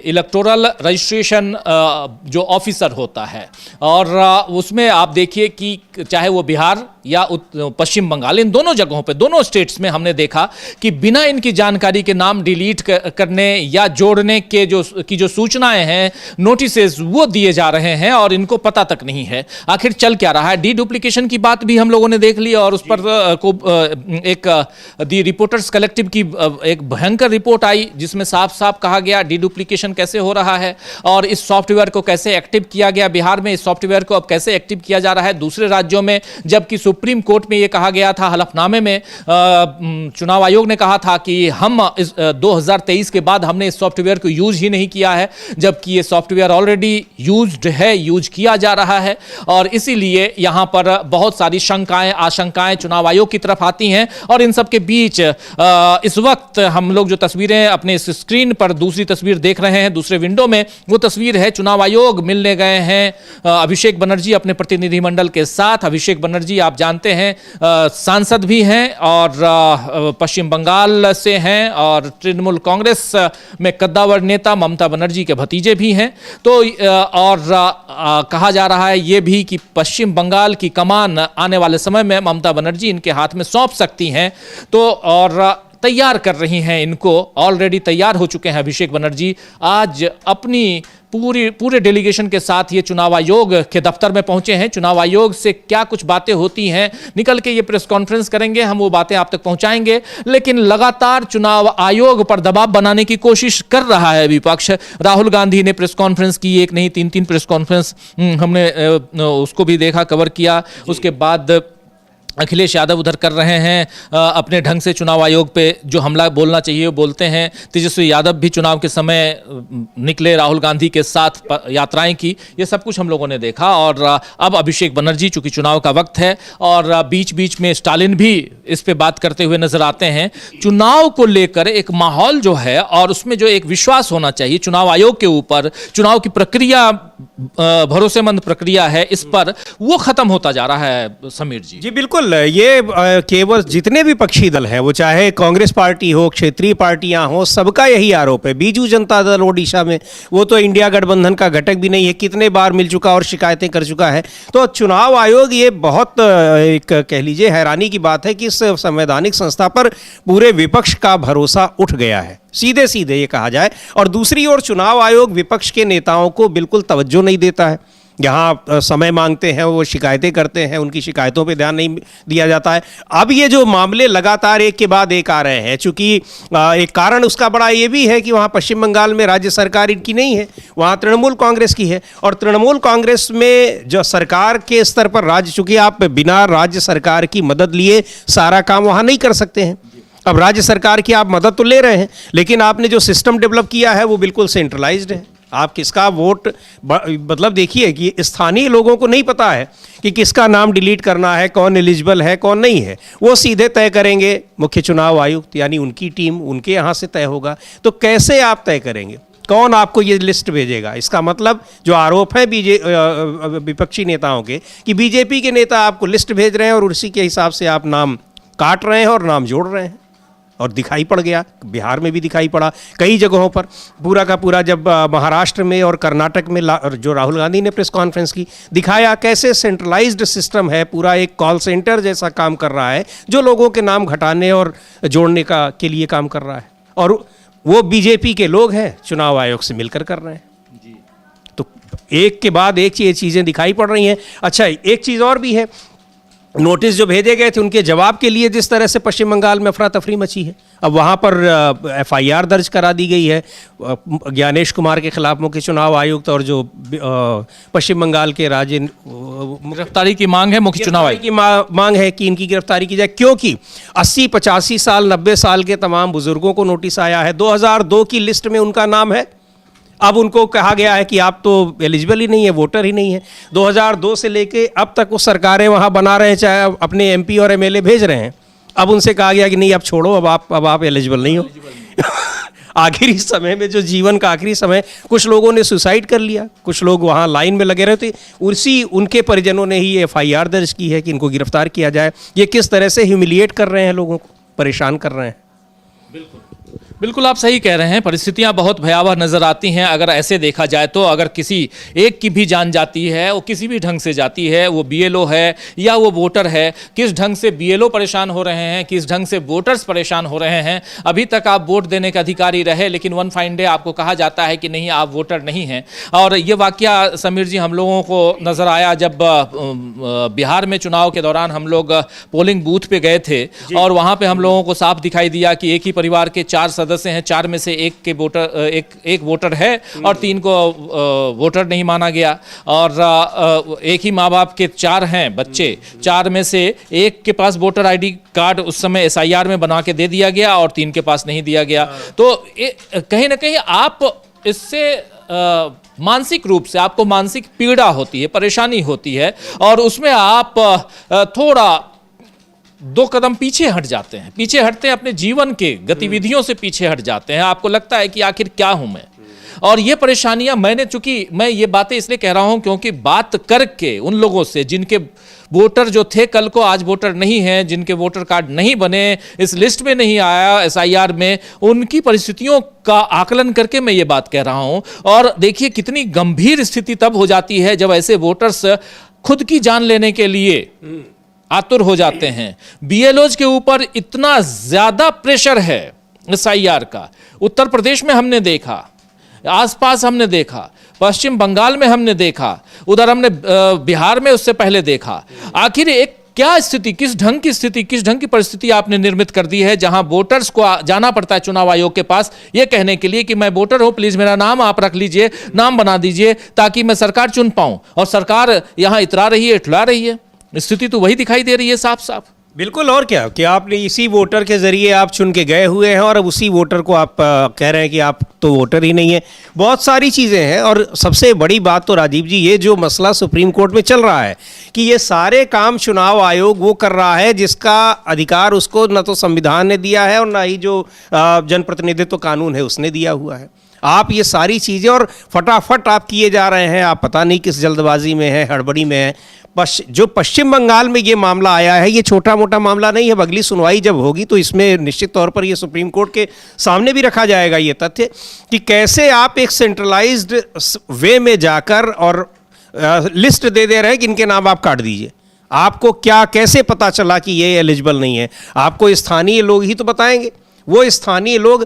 इलेक्टोरल रजिस्ट्रेशन जो ऑफिसर होता है, और उसमें आप देखिए कि चाहे वो बिहार या पश्चिम बंगाल, इन दोनों जगहों पे, दोनों स्टेट्स में हमने देखा कि बिना इनकी जानकारी के नाम डिलीट करने या जोड़ने के जो सूचनाएं हैं, नोटिसेस, वो दिए जा रहे हैं और इनको पता तक नहीं है आखिर चल क्या रहा है। डुप्लीकेशन की बात भी हम लोगों ने देख ली, और उस पर एक दी रिपोर्टर्स कलेक्टिव की एक भयंकर रिपोर्ट आई जिसमें साफ साफ कहा गया डुप्लीकेशन कैसे हो रहा है और इस सॉफ्टवेयर को कैसे एक्टिव किया गया। बिहार में इस सॉफ्टवेयर को अब कैसे एक्टिव किया जा रहा है, दूसरे राज्यों में, जबकि सुप्रीम कोर्ट में यह कहा गया था, हलफनामे में चुनाव आयोग ने कहा था कि हम 2023 के बाद हमने इस सॉफ्टवेयर को यूज ही नहीं किया है, जबकि ये सॉफ्टवेयर ऑलरेडी यूज्ड है, यूज किया जा रहा है। और इसीलिए यहां पर बहुत सारी शंकाएं, आशंकाएं चुनाव आयोग की तरफ आती हैं। और इन सब के बीच इस वक्त हम लोग जो तस्वीरें अपने इस स्क्रीन पर दूसरी तस्वीर देख रहे हैं, दूसरे विंडो में, वो तस्वीर है चुनाव आयोग मिलने गए हैं अभिषेक बनर्जी अपने प्रतिनिधिमंडल के साथ। अभिषेक बनर्जी आप जानते हैं सांसद भी हैं और पश्चिम बंगाल से हैं और तृणमूल कांग्रेस में कद्दावर नेता ममता बनर्जी के भतीजे भी हैं। तो और कहा जा रहा है ये भी कि पश्चिम बंगाल की कमान आने वाले समय में ममता बनर्जी इनके हाथ में सौंप सकती हैं। तो और तैयार कर रही हैं इनको, ऑलरेडी तैयार हो चुके हैं अभिषेक बनर्जी। आज अपनी पूरे डेलीगेशन के साथ ये चुनाव आयोग के दफ्तर में पहुंचे हैं। चुनाव आयोग से क्या कुछ बातें होती हैं, निकल के ये प्रेस कॉन्फ्रेंस करेंगे, हम वो बातें आप तक पहुंचाएंगे। लेकिन लगातार चुनाव आयोग पर दबाव बनाने की कोशिश कर रहा है विपक्ष। राहुल गांधी ने प्रेस कॉन्फ्रेंस की, एक नहीं तीन प्रेस कॉन्फ्रेंस हमने उसको भी देखा, कवर किया। उसके बाद अखिलेश यादव उधर कर रहे हैं अपने ढंग से चुनाव आयोग पे जो हमला बोलना चाहिए वो बोलते हैं। तेजस्वी यादव भी चुनाव के समय निकले, राहुल गांधी के साथ यात्राएं की, ये सब कुछ हम लोगों ने देखा। और अब अभिषेक बनर्जी, चूंकि चुनाव का वक्त है और बीच बीच में स्टालिन भी इस पे बात करते हुए नजर आते हैं। चुनाव को लेकर एक माहौल जो है और उसमें जो एक विश्वास होना चाहिए चुनाव आयोग के ऊपर, चुनाव की प्रक्रिया भरोसेमंद प्रक्रिया है, इस पर वो खत्म होता जा रहा है। समीर जी जी बिल्कुल, ये केवल जितने भी पक्षी दल हैं, वो चाहे कांग्रेस पार्टी हो, क्षेत्रीय पार्टियां हो, सबका यही आरोप है। बीजू जनता दल ओडिशा में, वो तो इंडिया गठबंधन का घटक भी नहीं है, कितने बार मिल चुका और शिकायतें कर चुका है। तो चुनाव आयोग, ये बहुत एक कह लीजिए हैरानी की बात है कि इस संवैधानिक संस्था पर पूरे विपक्ष का भरोसा उठ गया है, सीधे सीधे ये कहा जाए। और दूसरी ओर चुनाव आयोग विपक्ष के नेताओं को बिल्कुल तवज्जो नहीं देता है। यहाँ समय मांगते हैं, वो शिकायतें करते हैं, उनकी शिकायतों पे ध्यान नहीं दिया जाता है। अब ये जो मामले लगातार एक के बाद एक आ रहे हैं, चूँकि एक कारण उसका बड़ा ये भी है कि वहाँ पश्चिम बंगाल में राज्य सरकार इनकी नहीं है, वहाँ तृणमूल कांग्रेस की है, और तृणमूल कांग्रेस में जो सरकार के स्तर पर राज्य, चूँकि आप बिना राज्य सरकार की मदद लिए सारा काम वहाँ नहीं कर सकते हैं। अब राज्य सरकार की आप मदद तो ले रहे हैं, लेकिन आपने जो सिस्टम डेवलप किया है वो बिल्कुल सेंट्रलाइज्ड है। आप किसका वोट, मतलब देखिए कि स्थानीय लोगों को नहीं पता है कि किसका नाम डिलीट करना है, कौन एलिजिबल है, कौन नहीं है। वो सीधे तय करेंगे मुख्य चुनाव आयुक्त, यानी उनकी टीम, उनके यहाँ से तय होगा। तो कैसे आप तय करेंगे, कौन आपको ये लिस्ट भेजेगा? इसका मतलब जो आरोप है विपक्षी नेताओं के कि बीजेपी के नेता आपको लिस्ट भेज रहे हैं और उसी के हिसाब से आप नाम काट रहे हैं और नाम जोड़ रहे हैं। और दिखाई पड़ गया, बिहार में भी दिखाई पड़ा कई जगहों पर। पूरा का पूरा जब महाराष्ट्र में और कर्नाटक में जो राहुल गांधी ने प्रेस कॉन्फ्रेंस की, दिखाया कैसे सेंट्रलाइज्ड सिस्टम है, पूरा एक कॉल सेंटर जैसा काम कर रहा है, जो लोगों के नाम घटाने और जोड़ने के लिए काम कर रहा है। और वो बीजेपी के लोग हैं, चुनाव आयोग से मिलकर कर रहे हैं। तो एक के बाद एक ये चीज़ें दिखाई पड़ रही हैं। अच्छा, एक चीज़ और भी है, नोटिस जो भेजे गए थे उनके जवाब के लिए जिस तरह से पश्चिम बंगाल में अफरा तफरी मची है, अब वहाँ पर FIR दर्ज करा दी गई है ज्ञानेश कुमार के खिलाफ मुख्य चुनाव आयुक्त, और जो पश्चिम बंगाल के राज्य गिरफ्तारी की मांग है मुख्य चुनाव आयुक्त की मांग है कि इनकी गिरफ्तारी की जाए, क्योंकि 80, 85 साल, 90 साल के तमाम बुजुर्गों को नोटिस आया है। 2002 की लिस्ट में उनका नाम है, अब उनको कहा गया है कि आप तो एलिजिबल ही नहीं है, वोटर ही नहीं है। 2002 से लेके अब तक वो सरकारें वहाँ बना रहे हैं, चाहे अपने MP और MLA भेज रहे हैं। अब उनसे कहा गया कि नहीं, अब छोड़ो, अब आप एलिजिबल नहीं हो। आखिरी समय में, जो जीवन का आखिरी समय, कुछ लोगों ने सुसाइड कर लिया, कुछ लोग वहाँ लाइन में लगे रहते, उनके परिजनों ने ही FIR दर्ज की है कि इनको गिरफ्तार किया जाए। ये किस तरह से ह्यूमिलिएट कर रहे हैं, लोगों को परेशान कर रहे हैं। बिल्कुल आप सही कह रहे हैं, परिस्थितियां बहुत भयावह नजर आती हैं। अगर ऐसे देखा जाए तो अगर किसी एक की भी जान जाती है, वो किसी भी ढंग से जाती है, वो BLO है या वो वोटर है, किस ढंग से BLO परेशान हो रहे हैं, किस ढंग से वोटर्स परेशान हो रहे हैं। अभी तक आप वोट देने के अधिकारी रहे, लेकिन वन फाइन डे आपको कहा जाता है कि नहीं, आप वोटर नहीं हैं। और ये वाकया समीर जी हम लोगों को नजर आया जब बिहार में चुनाव के दौरान हम लोग पोलिंग बूथ पे गए थे, और वहाँ पे हम लोगों को साफ दिखाई दिया कि एक ही परिवार के 4 सदस्य हैं, 4 में से एक वोटर है और 3 को वोटर नहीं माना गया। और एक ही माँ बाप के 4 हैं बच्चे, 4 में से एक के पास वोटर ID कार्ड उस समय SIR में बना के दे दिया गया और 3 के पास नहीं दिया गया। तो कहीं ना कहीं आप इससे मानसिक रूप से आपको मानसिक पीड़ा होती है, परेशानी होती है, और उसमें आप थोड़ा 2 कदम पीछे हट जाते हैं, पीछे हटते हैं, अपने जीवन के गतिविधियों से पीछे हट जाते हैं। आपको लगता है कि आखिर क्या हूं मैं। और ये परेशानियां मैं ये बातें इसलिए कह रहा हूं क्योंकि बात करके उन लोगों से जिनके वोटर जो थे कल को आज वोटर नहीं हैं, जिनके वोटर कार्ड नहीं बने, इस लिस्ट में नहीं आया SIR में, उनकी परिस्थितियों का आकलन करके मैं ये बात कह रहा हूं। और देखिए कितनी गंभीर स्थिति तब हो जाती है जब ऐसे वोटर्स खुद की जान लेने के लिए आतुर हो जाते हैं। BLOs के ऊपर इतना ज्यादा प्रेशर है SIR का। उत्तर प्रदेश में हमने देखा, आसपास हमने देखा, पश्चिम बंगाल में हमने देखा, उधर हमने बिहार में उससे पहले देखा। आखिर एक क्या स्थिति, किस ढंग की परिस्थिति आपने निर्मित कर दी है, जहां वोटर्स को जाना पड़ता है चुनाव आयोग के पास यह कहने के लिए कि मैं वोटर हूं, प्लीज मेरा नाम आप रख लीजिए, नाम बना दीजिए ताकि मैं सरकार चुन पाऊं। और सरकार यहां इतरा रही है, इठला रही है। स्थिति तो वही दिखाई दे रही है साफ साफ। बिल्कुल, और क्या कि आपने इसी वोटर के जरिए आप चुन के गए हुए हैं और अब उसी वोटर को आप कह रहे हैं कि आप तो वोटर ही नहीं है। बहुत सारी चीज़ें हैं, और सबसे बड़ी बात तो राजीव जी, ये जो मसला सुप्रीम कोर्ट में चल रहा है कि ये सारे काम चुनाव आयोग वो कर रहा है जिसका अधिकार उसको न तो संविधान ने दिया है और ना ही जो जनप्रतिनिधित्व कानून है उसने दिया हुआ है। आप ये सारी चीज़ें और फटाफट आप किए जा रहे हैं, आप पता नहीं किस जल्दबाजी में है, हड़बड़ी में है। जो पश्चिम बंगाल में ये मामला आया है, ये छोटा मोटा मामला नहीं है। अगली सुनवाई जब होगी तो इसमें निश्चित तौर पर ये सुप्रीम कोर्ट के सामने भी रखा जाएगा ये तथ्य कि कैसे आप एक सेंट्रलाइज्ड वे में जाकर और लिस्ट दे रहे हैं कि इनके नाम आप काट दीजिए। आपको क्या कैसे पता चला कि ये एलिजिबल नहीं है? आपको स्थानीय लोग ही तो बताएंगे। वो स्थानीय लोग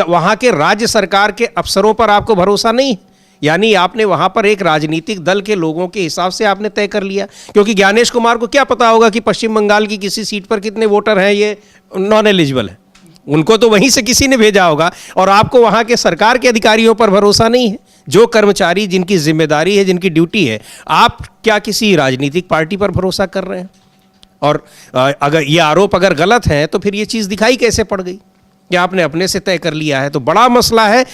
वहाँ के राज्य सरकार के अफसरों पर आपको भरोसा नहीं है यानी आपने वहां पर एक राजनीतिक दल के लोगों के हिसाब से आपने तय कर लिया, क्योंकि ज्ञानेश कुमार को क्या पता होगा कि पश्चिम बंगाल की किसी सीट पर कितने वोटर हैं, ये नॉन एलिजिबल है। उनको तो वहीं से किसी ने भेजा होगा, और आपको वहां के सरकार के अधिकारियों पर भरोसा नहीं है। जो कर्मचारी जिनकी जिम्मेदारी है, जिनकी ड्यूटी है, आप क्या किसी राजनीतिक पार्टी पर भरोसा कर रहे हैं? और अगर ये आरोप अगर गलत है तो फिर ये चीज़ दिखाई कैसे पड़ गई कि आपने अपने से तय कर लिया है? तो बड़ा मसला है।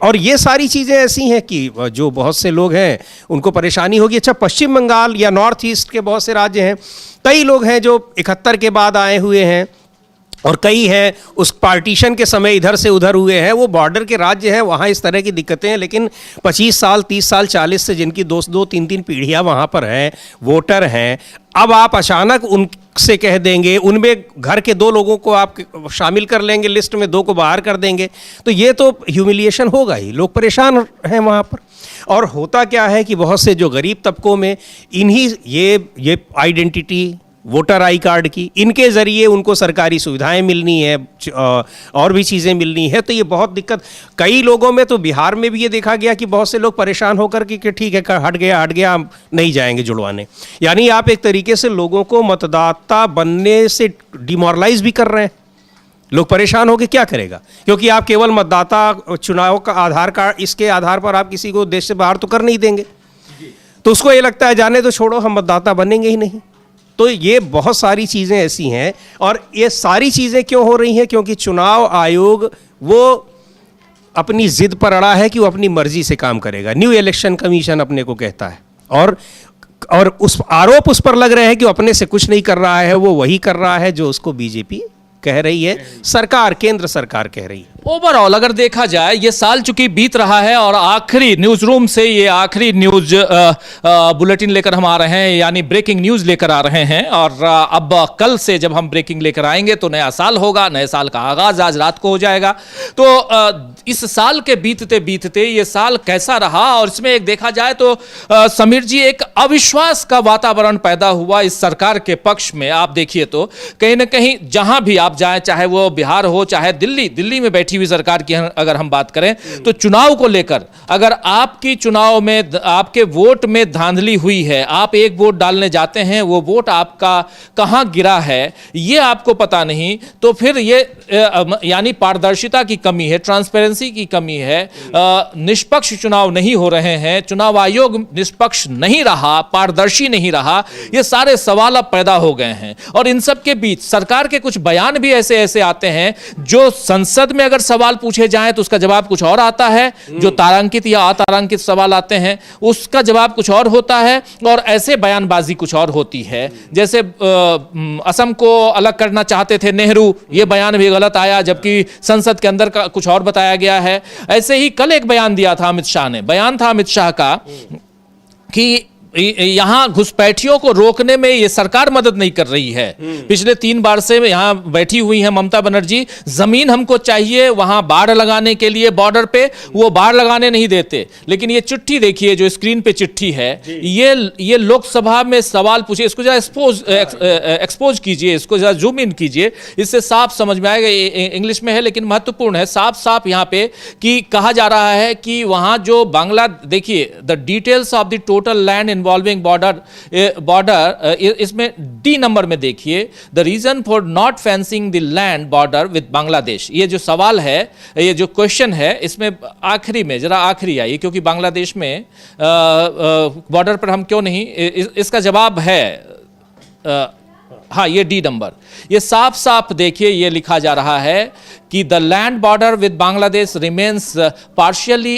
और ये सारी चीज़ें ऐसी हैं कि जो बहुत से लोग हैं उनको परेशानी होगी। अच्छा, पश्चिम बंगाल या नॉर्थ ईस्ट के बहुत से राज्य हैं, कई लोग हैं जो 71 के बाद आए हुए हैं, और कई हैं उस पार्टीशन के समय इधर से उधर हुए हैं। वो बॉर्डर के राज्य हैं, वहाँ इस तरह की दिक्कतें हैं, लेकिन 25 साल 30 साल 40 से जिनकी 2-3 पीढ़ियाँ वहाँ पर हैं, वोटर हैं, अब आप अचानक उनसे कह देंगे, उनमें घर के 2 लोगों को आप शामिल कर लेंगे लिस्ट में, 2 को बाहर कर देंगे, तो ये तो ह्यूमिलिएशन होगा ही। लोग परेशान हैं वहाँ पर। और होता क्या है कि बहुत से जो गरीब तबकों में इन्हीं ये आइडेंटिटी, वोटर आई कार्ड की, इनके ज़रिए उनको सरकारी सुविधाएं मिलनी है और भी चीज़ें मिलनी है, तो ये बहुत दिक्कत। कई लोगों में तो बिहार में भी ये देखा गया कि बहुत से लोग परेशान होकर कि ठीक है, हट गया, हम नहीं जाएंगे जुड़वाने। यानी आप एक तरीके से लोगों को मतदाता बनने से डिमोरलाइज भी कर रहे हैं। लोग परेशान होकर क्या करेगा, क्योंकि आप केवल मतदाता चुनाव का आधार कार्ड, इसके आधार पर आप किसी को देश से बाहर तो कर नहीं देंगे, तो उसको ये लगता है जाने तो छोड़ो, हम मतदाता बनेंगे ही नहीं। तो ये बहुत सारी चीज़ें ऐसी हैं, और ये सारी चीज़ें क्यों हो रही हैं? क्योंकि चुनाव आयोग वो अपनी जिद पर अड़ा है कि वो अपनी मर्जी से काम करेगा। न्यू इलेक्शन कमीशन अपने को कहता है, और उस आरोप उस पर लग रहे हैं कि वो अपने से कुछ नहीं कर रहा है, वो वही कर रहा है जो उसको बीजेपी कह रही है, सरकार, केंद्र सरकार कह रही है। ओवरऑल अगर देखा जाए, ये साल चूंकि बीत रहा है और आखिरी न्यूज रूम से ये आखिरी न्यूज बुलेटिन लेकर हम आ रहे हैं, यानी ब्रेकिंग न्यूज लेकर आ रहे हैं, और अब कल से जब हम ब्रेकिंग लेकर आएंगे तो नया साल होगा, नए साल का आगाज आज रात को हो जाएगा। तो इस साल के बीतते बीतते ये साल कैसा रहा, और इसमें एक देखा जाए तो समीर जी, एक अविश्वास का वातावरण पैदा हुआ इस सरकार के पक्ष में। आप देखिए तो कहीं ना कहीं जहां भी आप जाएं, चाहे वो बिहार हो चाहे दिल्ली में बैठी हुई सरकार की अगर हम बात करें, तो चुनाव को लेकर अगर आपकी चुनाव में आपके वोट में धांधली हुई है, आप एक वोट डालने जाते हैं, वो वोट आपका कहां गिरा है ये आपको पता नहीं, तो फिर ये यानी पारदर्शिता की कमी है, ट्रांसपेरेंसी की कमी है, निष्पक्ष चुनाव नहीं हो रहे हैं, चुनाव आयोग निष्पक्ष नहीं रहा, पारदर्शी नहीं रहा, ये सारे सवाल अब पैदा हो गए हैं। और इन सब के बीच सरकार के कुछ बयान भी ऐसे आते हैं जो संसद में अगर सवाल पूछे जाएं तो उसका जवाब कुछ और आता है, जो तारांकित या अतारांकित सवाल आते हैं उसका जवाब कुछ और होता है, और ऐसे बयानबाजी कुछ और होती है। जैसे असम को अलग करना चाहते थे नेहरू, ये बयान भी गलत आया, जबकि संसद के अंदर का कुछ और बताया गया है। ऐसे ही कल एक बयान दिया था अमित शाह ने, बयान था अमित शाह का कि यहां घुसपैठियों को रोकने में ये सरकार मदद नहीं कर रही है। पिछले 3 बार से यहां बैठी हुई हैं ममता बनर्जी, जमीन हमको चाहिए वहां बाढ़ लगाने के लिए, बॉर्डर पे वो बाढ़ लगाने नहीं देते। लेकिन ये चिट्ठी देखिए जो स्क्रीन पे चिट्ठी है, ये लोकसभा में सवाल पूछे, इसको जरा एक्सपोज कीजिए, इसको जरा जूम इन कीजिए, इससे साफ समझ में आएगा। इंग्लिश में है लेकिन महत्वपूर्ण है, साफ यहाँ पे कि कहा जा रहा है कि वहां जो बांग्ला, देखिए the details of the total land involving border, इसमें डी नंबर में देखिए, the reason for not fencing the land border with Bangladesh. ये जो सवाल है, ये जो क्वेश्चन है, इसमें आखिरी में जरा आखिरी आइए, क्योंकि बांग्लादेश में बॉर्डर पर हम क्यों नहीं, इसका जवाब है हाँ, ये डी नंबर। ये साफ देखिए, ये लिखा जा रहा है कि the land border with Bangladesh remains partially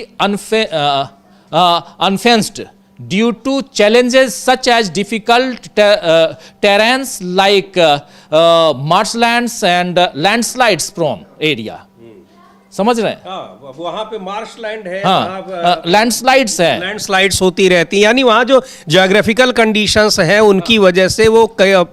unfenced due to challenges such as difficult terrains like marshlands and landslides prone area. समझ रहे हैं? हाँ, वहाँ पे मार्शलैंड है, हाँ, लैंडस्लाइड्स है, लैंडस्लाइड्स होती रहती हैं, यानी वहाँ जो ज्योग्राफिकल कंडीशंस हैं उनकी वजह से वो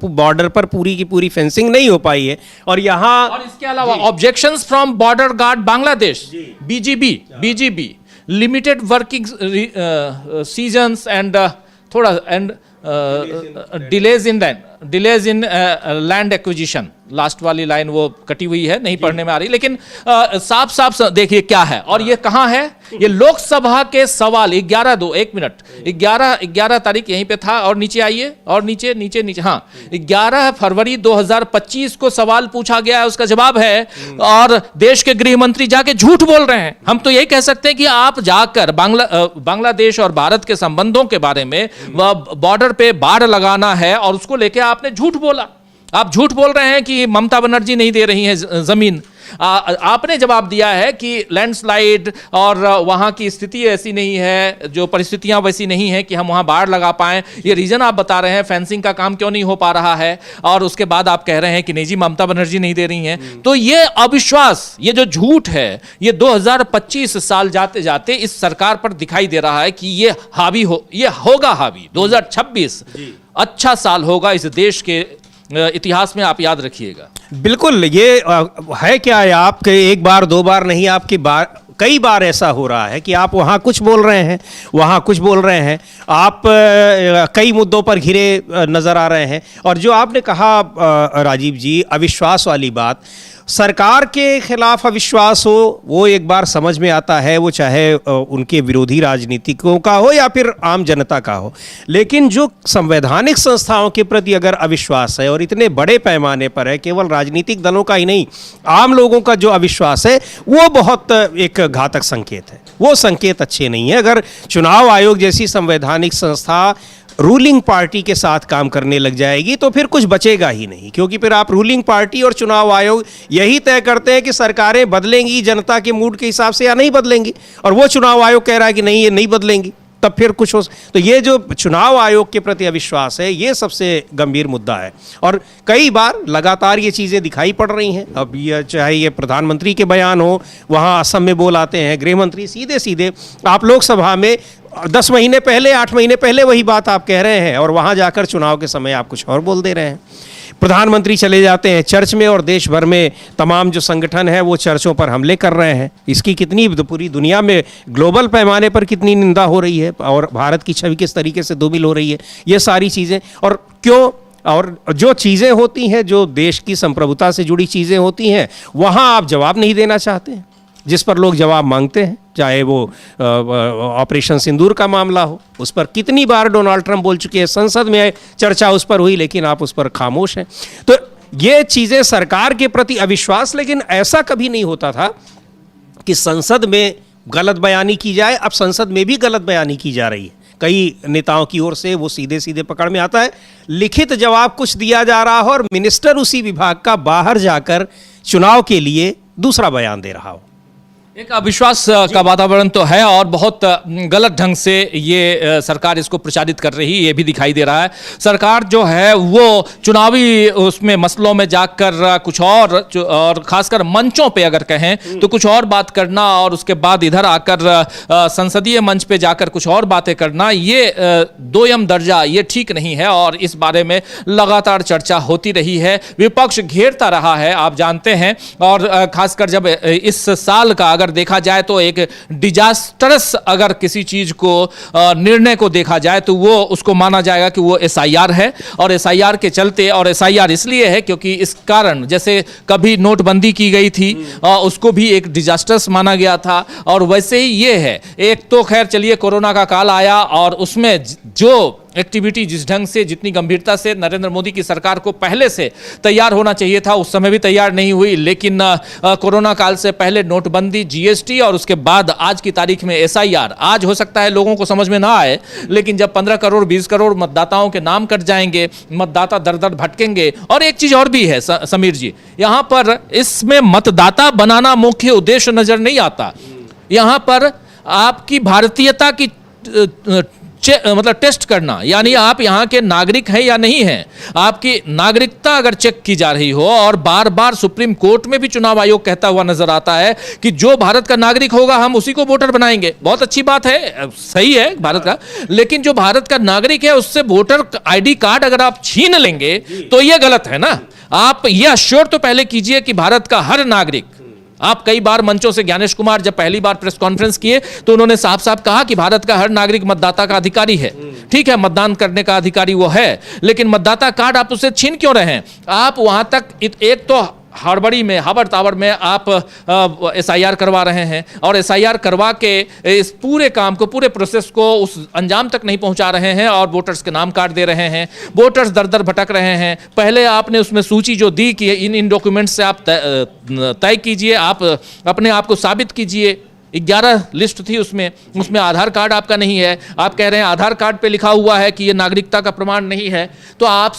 बॉर्डर पर पूरी की पूरी फेंसिंग नहीं हो पाई है। और यहाँ, और इसके अलावा objections from border guard Bangladesh, BGB limited working seasons and delays in land acquisition. Last वाली लाइन वो कटी हुई है, नहीं पढ़ने में आ रही, लेकिन साफ साफ देखिए क्या है। और ये कहाँ है, ये लोकसभा के सवाल 11 तारीख यहीं पे था। और नीचे आइए, और नीचे नीचे नीचे, हाँ 11 फरवरी 2025 को सवाल पूछा गया है, उसका जवाब है। और देश के गृह मंत्री जाके झूठ बोल रहे हैं। हम तो यही कह सकते हैं कि आप जाकर बांग्लादेश और भारत के संबंधों के बारे में, बॉर्डर पे बाड़ लगाना है और उसको लेके आपने झूठ बोला। आप झूठ बोल रहे हैं कि ममता बनर्जी नहीं दे रही हैं जमीन। आपने जवाब दिया है कि लैंडस्लाइड और वहां की स्थिति ऐसी नहीं है, जो परिस्थितियां वैसी नहीं है कि हम वहां बाढ़ लगा पाएं। ये रीजन आप बता रहे हैं, फेंसिंग का काम क्यों नहीं हो पा रहा है। और उसके बाद आप कह रहे हैं कि नहीं जी ममता बनर्जी नहीं दे रही हैं। तो ये अविश्वास, ये जो झूठ है, ये 2025 साल जाते जाते इस सरकार पर दिखाई दे रहा है कि ये हावी होगा हावी। 2026 अच्छा साल होगा इस देश के इतिहास में, आप याद रखिएगा। बिल्कुल, ये है क्या है, आपके एक बार दो बार नहीं, आपकी कई बार ऐसा हो रहा है कि आप वहाँ कुछ बोल रहे हैं, वहाँ कुछ बोल रहे हैं, आप कई मुद्दों पर घिरे नज़र आ रहे हैं। और जो आपने कहा राजीव जी, अविश्वास वाली बात, सरकार के खिलाफ अविश्वास हो वो एक बार समझ में आता है, वो चाहे उनके विरोधी राजनीतिकों का हो या फिर आम जनता का हो। लेकिन जो संवैधानिक संस्थाओं के प्रति अगर अविश्वास है, और इतने बड़े पैमाने पर है, केवल राजनीतिक दलों का ही नहीं, आम लोगों का जो अविश्वास है, वो बहुत एक घातक संकेत है। वो संकेत अच्छे नहीं है। अगर चुनाव आयोग जैसी संवैधानिक संस्था रूलिंग पार्टी के साथ काम करने लग जाएगी तो फिर कुछ बचेगा ही नहीं, क्योंकि फिर आप रूलिंग पार्टी और चुनाव आयोग यही तय करते हैं कि सरकारें बदलेंगी जनता के मूड के हिसाब से या नहीं बदलेंगी, और वो चुनाव आयोग कह रहा है कि नहीं ये नहीं बदलेंगी, तब फिर कुछ हो। तो ये जो चुनाव आयोग के प्रति अविश्वास है, ये सबसे गंभीर मुद्दा है। और कई बार लगातार ये चीज़ें दिखाई पड़ रही हैं। अब ये चाहे ये प्रधानमंत्री के बयान हो, वहाँ असम में बोल आते हैं गृह मंत्री, सीधे सीधे आप लोकसभा में 10 महीने पहले 8 महीने पहले वही बात आप कह रहे हैं, और वहाँ जाकर चुनाव के समय आप कुछ और बोल दे रहे हैं। प्रधानमंत्री चले जाते हैं चर्च में, और देश भर में तमाम जो संगठन है वो चर्चों पर हमले कर रहे हैं। इसकी कितनी पूरी दुनिया में ग्लोबल पैमाने पर कितनी निंदा हो रही है, और भारत की छवि किस तरीके से धूमिल हो रही है, ये सारी चीज़ें। और क्यों, और जो चीज़ें होती हैं, जो देश की संप्रभुता से जुड़ी चीज़ें होती हैं, वहाँ आप जवाब नहीं देना चाहते हैं, जिस पर लोग जवाब मांगते हैं। चाहे वो ऑपरेशन सिंदूर का मामला हो, उस पर कितनी बार डोनाल्ड ट्रंप बोल चुके हैं, संसद में चर्चा उस पर हुई, लेकिन आप उस पर खामोश हैं। तो ये चीज़ें सरकार के प्रति अविश्वास। लेकिन ऐसा कभी नहीं होता था कि संसद में गलत बयानी की जाए। अब संसद में भी गलत बयानी की जा रही है कई नेताओं की ओर से। वो सीधे सीधे पकड़ में आता है, लिखित जवाब कुछ दिया जा रहा हो और मिनिस्टर उसी विभाग का बाहर जाकर चुनाव के लिए दूसरा बयान दे रहा हो। एक अविश्वास का वातावरण तो है, और बहुत गलत ढंग से ये सरकार इसको प्रचारित कर रही है, ये भी दिखाई दे रहा है। सरकार जो है वो चुनावी उसमें मसलों में जाकर कुछ और खासकर मंचों पे अगर कहें तो कुछ और बात करना, और उसके बाद इधर आकर संसदीय मंच पे जाकर कुछ और बातें करना, ये दोयम दर्जा, ये ठीक नहीं है। और इस बारे में लगातार चर्चा होती रही है, विपक्ष घेरता रहा है, आप जानते हैं। और खासकर जब इस साल का अगर देखा जाए तो एक डिजास्टरस अगर किसी चीज को निर्णय को देखा जाए तो वो उसको माना जाएगा कि वो एसआईआर है। और एसआईआर के चलते, और एसआईआर इसलिए है क्योंकि इस कारण जैसे कभी नोटबंदी की गई थी, उसको भी एक डिजास्टरस माना गया था, और वैसे ही ये है। एक तो खैर चलिए कोरोना का काल आया, और उसमें जो एक्टिविटी जिस ढंग से, जितनी गंभीरता से नरेंद्र मोदी की सरकार को पहले से तैयार होना चाहिए था, उस समय भी तैयार नहीं हुई। लेकिन कोरोना काल से पहले नोटबंदी, जीएसटी, और उसके बाद आज की तारीख में एसआईआर। आज हो सकता है लोगों को समझ में ना आए, लेकिन जब 15 करोड़ 20 करोड़ मतदाताओं के नाम कट जाएंगे, मतदाता दर दर भटकेंगे। और एक चीज और भी है समीर जी, यहां पर इसमें मतदाता बनाना मुख्य उद्देश्य नजर नहीं आता। यहां पर आपकी भारतीयता की मतलब टेस्ट करना, यानी आप यहाँ के नागरिक हैं या नहीं हैं, आपकी नागरिकता अगर चेक की जा रही हो। और बार बार सुप्रीम कोर्ट में भी चुनाव आयोग कहता हुआ नजर आता है कि जो भारत का नागरिक होगा हम उसी को वोटर बनाएंगे। बहुत अच्छी बात है, सही है भारत का, लेकिन जो भारत का नागरिक है उससे वोटर आईडी कार्ड अगर आप छीन लेंगे तो यह गलत है ना। आप यह अश्योर तो पहले कीजिए कि भारत का हर नागरिक आप कई बार मंचों से, ज्ञानेश कुमार जब पहली बार प्रेस कॉन्फ्रेंस किए तो उन्होंने साफ साफ कहा कि भारत का हर नागरिक मतदाता का अधिकारी है। ठीक है, मतदान करने का अधिकारी वो है, लेकिन मतदाता कार्ड आप उससे छीन क्यों रहे हैं? आप वहां तक एक तो हड़बड़ी में, हाबड़ ताबड़ में आप SIR करवा रहे हैं और SIR करवा के इस पूरे काम को, पूरे प्रोसेस को उस अंजाम तक नहीं पहुंचा रहे हैं और वोटर्स के नाम काट दे रहे हैं। वोटर्स दर दर भटक रहे हैं। पहले आपने उसमें सूची जो दी कि इन डॉक्यूमेंट से आप तय कीजिए, आप अपने आप को साबित कीजिए। 11 लिस्ट थी उसमें आधार कार्ड आपका नहीं है। आप कह रहे हैं आधार कार्ड पे लिखा हुआ है कि ये नागरिकता का प्रमाण नहीं है, तो आप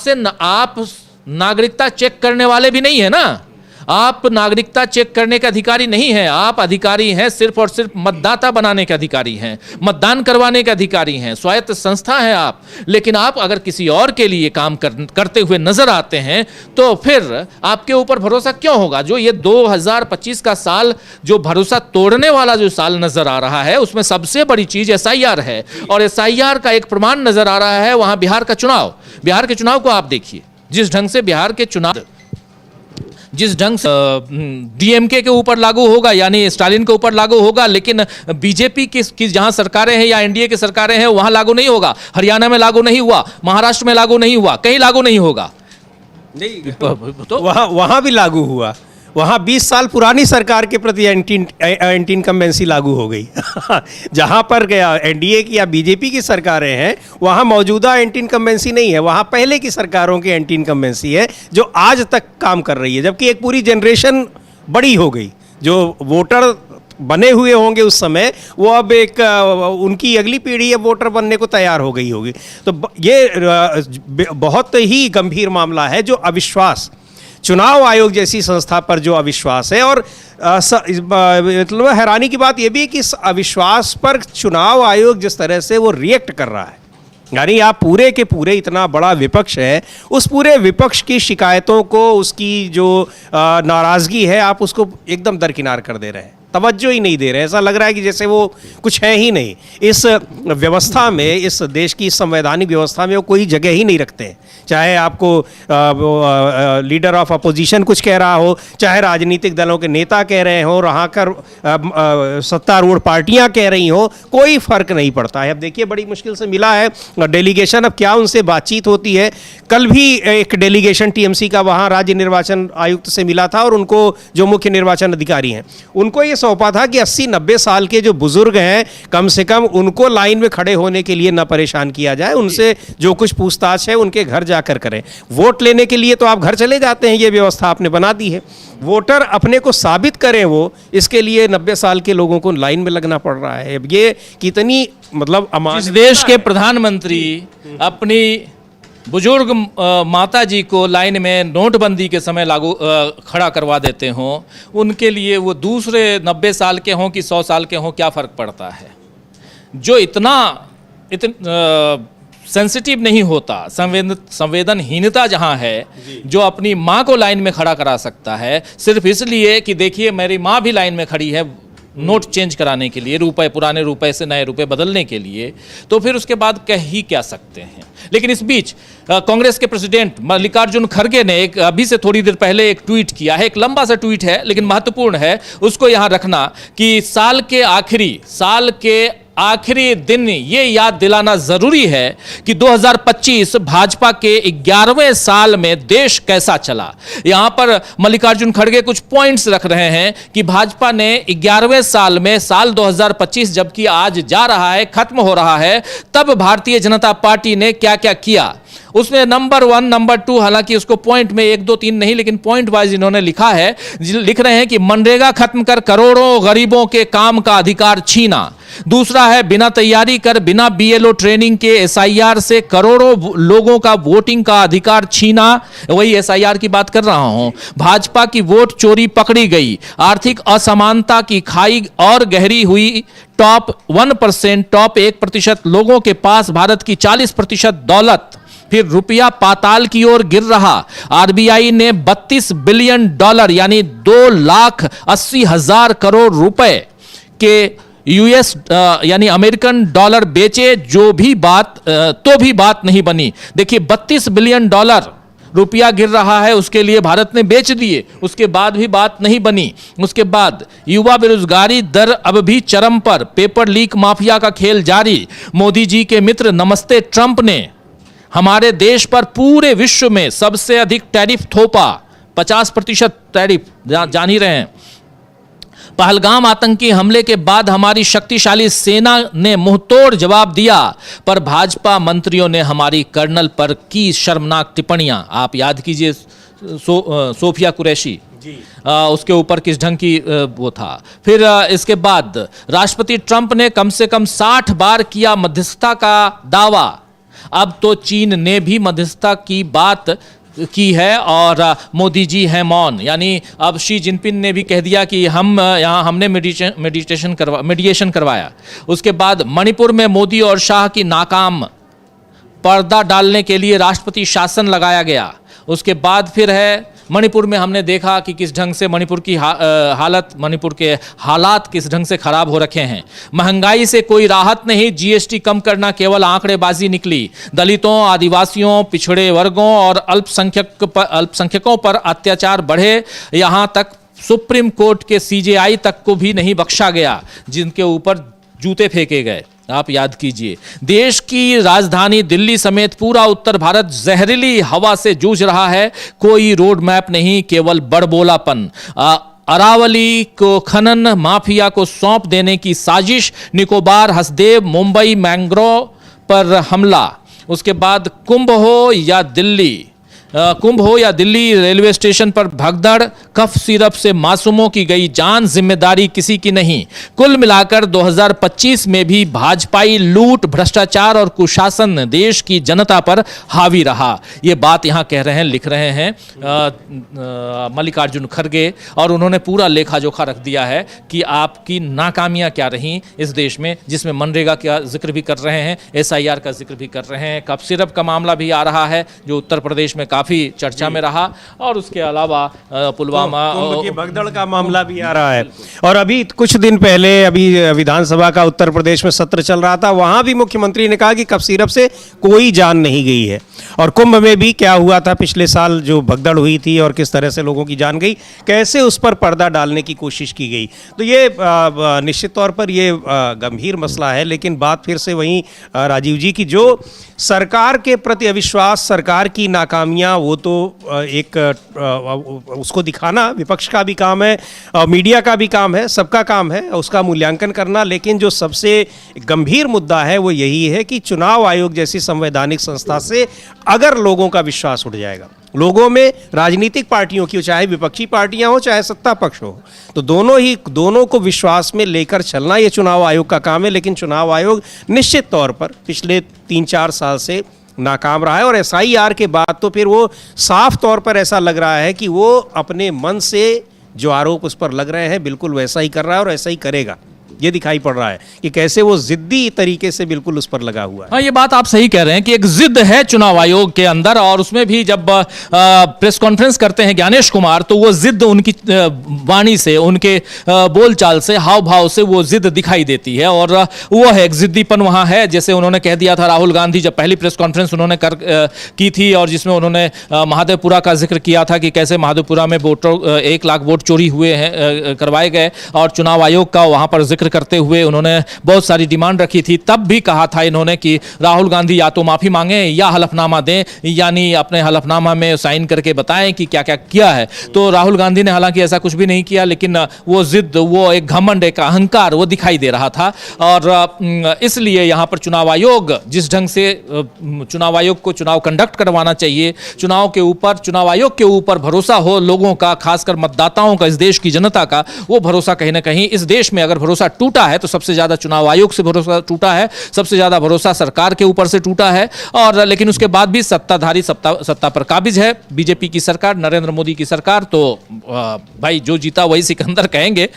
नागरिकता चेक करने वाले भी नहीं है ना। आप नागरिकता चेक करने के अधिकारी नहीं हैं। आप अधिकारी हैं सिर्फ और सिर्फ मतदाता बनाने के अधिकारी हैं, मतदान करवाने के अधिकारी हैं, स्वायत्त संस्था है आप। लेकिन आप अगर किसी और के लिए काम करते हुए नजर आते हैं तो फिर आपके ऊपर भरोसा क्यों होगा? जो ये 2025 का साल जो भरोसा तोड़ने वाला जो साल नजर आ रहा है, उसमें सबसे बड़ी चीज SIR है और SIR का एक प्रमाण नजर आ रहा है वहां बिहार का चुनाव। बिहार के चुनाव को आप देखिए, जिस ढंग से बिहार के चुनाव, जिस ढंग से DMK के ऊपर लागू होगा, यानी स्टालिन के ऊपर लागू होगा, लेकिन बीजेपी की जहां सरकारें हैं या NDA की सरकारें हैं वहां लागू नहीं होगा। हरियाणा में लागू नहीं हुआ, महाराष्ट्र में लागू नहीं हुआ, कहीं लागू नहीं होगा। नहीं तो वहां भी लागू हुआ। वहाँ 20 साल पुरानी सरकार के प्रति एंटी इनकम्बेंसी लागू हो गई। जहाँ पर NDA की या बीजेपी की सरकारें हैं वहाँ मौजूदा एंटी इनकम्बेंसी नहीं है, वहाँ पहले की सरकारों की एंटी इनकम्बेंसी है जो आज तक काम कर रही है। जबकि एक पूरी जनरेशन बड़ी हो गई, जो वोटर बने हुए होंगे उस समय, वो अब एक उनकी अगली पीढ़ी अब वोटर बनने को तैयार हो गई होगी। तो ये बहुत ही गंभीर मामला है, जो अविश्वास, चुनाव आयोग जैसी संस्था पर जो अविश्वास है। और मतलब हैरानी की बात यह भी है कि इस अविश्वास पर चुनाव आयोग जिस तरह से वो रिएक्ट कर रहा है, यानी आप पूरे के पूरे, इतना बड़ा विपक्ष है, उस पूरे विपक्ष की शिकायतों को, उसकी जो नाराज़गी है, आप उसको एकदम दरकिनार कर दे रहे हैं, तवज्जो ही नहीं दे रहे। ऐसा लग रहा है कि जैसे वो कुछ है ही नहीं इस व्यवस्था में, इस देश की संवैधानिक व्यवस्था में वो कोई जगह ही नहीं रखते हैं। चाहे आपको लीडर ऑफ अपोजिशन कुछ कह रहा हो, चाहे राजनीतिक दलों के नेता कह रहे हो, रहा कर सत्तारूढ़ पार्टियां कह रही हो, कोई फर्क नहीं पड़ता है। अब देखिए, बड़ी मुश्किल से मिला है डेलीगेशन, अब क्या उनसे बातचीत होती है। कल भी एक डेलीगेशन TMC का वहाँ राज्य निर्वाचन आयुक्त से मिला था और उनको, जो मुख्य निर्वाचन अधिकारी हैं, उनको ये सौंपा था कि 80-90 साल के जो बुजुर्ग हैं, कम से कम उनको लाइन में खड़े होने के लिए न परेशान किया जाए, उनसे जो कुछ पूछताछ है उनके घर जाकर करें। वोट लेने के लिए तो आप घर चले जाते हैं, ये व्यवस्था आपने बना दी है। वोटर अपने को साबित करें वो, इसके लिए 90 साल के लोगों को लाइन में लगना पड़ रहा है। ये कितनी मतलब इस देश के प्रधानमंत्री अपनी बुजुर्ग माता जी को लाइन में नोटबंदी के समय खड़ा करवा देते हों, उनके लिए वो दूसरे 90 साल के हों कि 100 साल के हों, क्या फ़र्क पड़ता है? जो इतना सेंसिटिव नहीं होता, संवेदनहीनता जहाँ है, जो अपनी माँ को लाइन में खड़ा करा सकता है सिर्फ इसलिए कि देखिए मेरी माँ भी लाइन में खड़ी है नोट चेंज कराने के लिए, रुपए, पुराने रुपए से नए रुपए बदलने के लिए, तो फिर उसके बाद कह ही क्या सकते हैं। लेकिन इस बीच कांग्रेस के प्रेसिडेंट मल्लिकार्जुन खड़गे ने अभी से थोड़ी देर पहले एक ट्वीट किया है। एक लंबा सा ट्वीट है लेकिन महत्वपूर्ण है, उसको यहाँ रखना कि साल के आखिरी दिन ये याद दिलाना जरूरी है कि 2025 भाजपा के 11वें साल में देश कैसा चला। यहां पर मल्लिकार्जुन खड़गे कुछ पॉइंट्स रख रहे हैं कि भाजपा ने 11वें साल में, साल 2025 जबकि आज जा रहा है, खत्म हो रहा है, तब भारतीय जनता पार्टी ने क्या क्या किया। उसमें नंबर 1, नंबर 2, हालांकि उसको पॉइंट में 1, 2, 3 नहीं, लेकिन पॉइंट वाइज इन्होंने लिखा है। लिख रहे हैं कि मनरेगा खत्म कर करोड़ों गरीबों के काम का अधिकार छीना। दूसरा है बिना तैयारी कर, बिना BLO ट्रेनिंग के SIR से करोड़ों लोगों का वोटिंग का अधिकार छीना। वही SIR की बात कर रहा हूं। भाजपा की वोट चोरी पकड़ी गई। आर्थिक असमानता की खाई और गहरी हुई। टॉप 1%, टॉप 1% लोगों के पास भारत की 40% दौलत। फिर रुपया पाताल की ओर गिर रहा। RBI ने $32 बिलियन यानी 2,80,000 करोड़ रुपए के US यानी अमेरिकन डॉलर बेचे, जो भी बात तो भी बात नहीं बनी। देखिए $32 बिलियन रुपया गिर रहा है उसके लिए भारत ने बेच दिए, उसके बाद भी बात नहीं बनी। उसके बाद युवा बेरोजगारी दर अब भी चरम पर, पेपर लीक माफिया का खेल जारी। मोदी जी के मित्र नमस्ते ट्रंप ने हमारे देश पर पूरे विश्व में सबसे अधिक टैरिफ थोपा, 50% टैरिफ, जान ही रहे हैं। पहलगाम आतंकी हमले के बाद हमारी शक्तिशाली सेना ने मुंहतोड़ जवाब दिया, पर भाजपा मंत्रियों ने हमारी कर्नल पर की शर्मनाक टिप्पणियां। आप याद कीजिए सोफिया कुरैशी उसके ऊपर किस ढंग की वो था। फिर इसके बाद राष्ट्रपति ट्रंप ने कम से कम 60 बार किया मध्यस्थता का दावा। अब तो चीन ने भी मध्यस्थता की बात की है और मोदी जी हैं मौन, यानी अब शी जिनपिंग ने भी कह दिया कि हम यहाँ हमने मीडिएशन करवाया। उसके बाद मणिपुर में मोदी और शाह की नाकाम, पर्दा डालने के लिए राष्ट्रपति शासन लगाया गया। उसके बाद फिर है मणिपुर में हमने देखा कि किस ढंग से मणिपुर की मणिपुर के हालात किस ढंग से खराब हो रखे हैं। महंगाई से कोई राहत नहीं, जीएसटी कम करना केवल आंकड़ेबाजी निकली। दलितों, आदिवासियों, पिछड़े वर्गों और अल्पसंख्यकों पर अत्याचार बढ़े, यहां तक सुप्रीम कोर्ट के सीजेआई तक को भी नहीं बख्शा गया, जिनके ऊपर जूते फेंके गए। आप याद कीजिए, देश की राजधानी दिल्ली समेत पूरा उत्तर भारत जहरीली हवा से जूझ रहा है। कोई रोड मैप नहीं, केवल बड़बोलापन। अरावली को खनन माफिया को सौंप देने की साजिश। निकोबार, हसदेव, मुंबई मैंग्रोव पर हमला। उसके बाद कुंभ हो या दिल्ली रेलवे स्टेशन पर भगदड़, कफ सिरप से मासूमों की गई जान, जिम्मेदारी किसी की नहीं। कुल मिलाकर 2025 में भी भाजपाई लूट, भ्रष्टाचार और कुशासन देश की जनता पर हावी रहा। ये बात यहां कह रहे हैं, लिख रहे हैं मल्लिकार्जुन खड़गे, और उन्होंने पूरा लेखा जोखा रख दिया है कि आपकी नाकामियां क्या रहीं इस देश में, जिसमें मनरेगा का जिक्र भी कर रहे हैं, SIR का जिक्र भी कर रहे हैं, कफ सिरप का मामला भी आ रहा है जो उत्तर प्रदेश में काफी चर्चा में रहा, और उसके अलावा पुलवामा की भगदड़ का मामला भी आ रहा है। और अभी कुछ दिन पहले अभी विधानसभा का उत्तर प्रदेश में सत्र चल रहा था, वहां भी मुख्यमंत्री ने कहा कि कफ सिरप से कोई जान नहीं गई है। और कुंभ में भी क्या हुआ था पिछले साल, जो भगदड़ हुई थी और किस तरह से लोगों की जान गई, कैसे उस पर पर्दा डालने की कोशिश की गई। तो ये निश्चित तौर पर ये गंभीर मसला है। लेकिन बात फिर से वहीं राजीव जी की, जो सरकार के प्रति अविश्वास, सरकार की नाकामियां, वो तो एक उसको दिखाना विपक्ष का भी काम है, मीडिया का भी काम है, सबका काम है उसका मूल्यांकन करना। लेकिन जो सबसे गंभीर मुद्दा है वो यही है कि चुनाव आयोग जैसी संवैधानिक संस्था से अगर लोगों का विश्वास उठ जाएगा, लोगों में राजनीतिक पार्टियों की, चाहे विपक्षी पार्टियां हो चाहे सत्ता पक्ष हो, तो दोनों को विश्वास में लेकर चलना ये चुनाव आयोग का काम है। लेकिन चुनाव आयोग निश्चित तौर पर पिछले 3-4 साल से नाकाम रहा है। और SIR के बाद तो फिर वो साफ तौर पर ऐसा लग रहा है कि वो अपने मन से जो आरोप उस पर लग रहे हैं बिल्कुल वैसा ही कर रहा है और ऐसा ही करेगा। ये दिखाई पड़ रहा है कि कैसे वो जिद्दी तरीके से बिल्कुल उस पर लगा हुआ है। हाँ, ये बात आप सही कह रहे हैं कि एक जिद है चुनाव आयोग के अंदर, और उसमें भी जब प्रेस कॉन्फ्रेंस करते हैं ज्ञानेश कुमार, तो वो जिद उनकी वाणी से, उनके बोलचाल से, हाव भाव से वो जिद दिखाई देती है, और वो है एक जिद्दीपन वहाँ है। जैसे उन्होंने कह दिया था, राहुल गांधी जब पहली प्रेस कॉन्फ्रेंस उन्होंने की थी, और जिसमें उन्होंने महादेवपुरा का जिक्र किया था कि कैसे महादेवपुरा में 1 लाख वोट चोरी हुए हैं, करवाए गए, और चुनाव आयोग का वहाँ पर जिक्र करते हुए उन्होंने बहुत सारी डिमांड रखी थी। तब भी कहा था इन्होंने कि राहुल गांधी या तो माफी मांगे या हलफनामा दें, यानी अपने हलफनामा में साइन करके बताएं कि क्या क्या किया है। तो राहुल गांधी ने हालांकि ऐसा कुछ भी नहीं किया, लेकिन वो जिद, वो एक घमंड, एक अहंकार वो दिखाई दे रहा था। और इसलिए यहाँ पर चुनाव आयोग, जिस ढंग से चुनाव आयोग को चुनाव कंडक्ट करवाना चाहिए, चुनाव आयोग के ऊपर भरोसा हो लोगों का, खासकर मतदाताओं का, इस देश की जनता का, वो भरोसा कहीं ना कहीं इस देश में अगर भरोसा टूटा है तो सबसे ज्यादा चुनाव आयोग से भरोसा टूटा है, सबसे ज्यादा भरोसा सरकार के ऊपर से टूटा है। और लेकिन उसके बाद भी सत्ताधारी सत्ता पर काबिज है, बीजेपी की सरकार, नरेंद्र मोदी की सरकार। तो भाई जो जीता वही सिकंदर कहेंगे।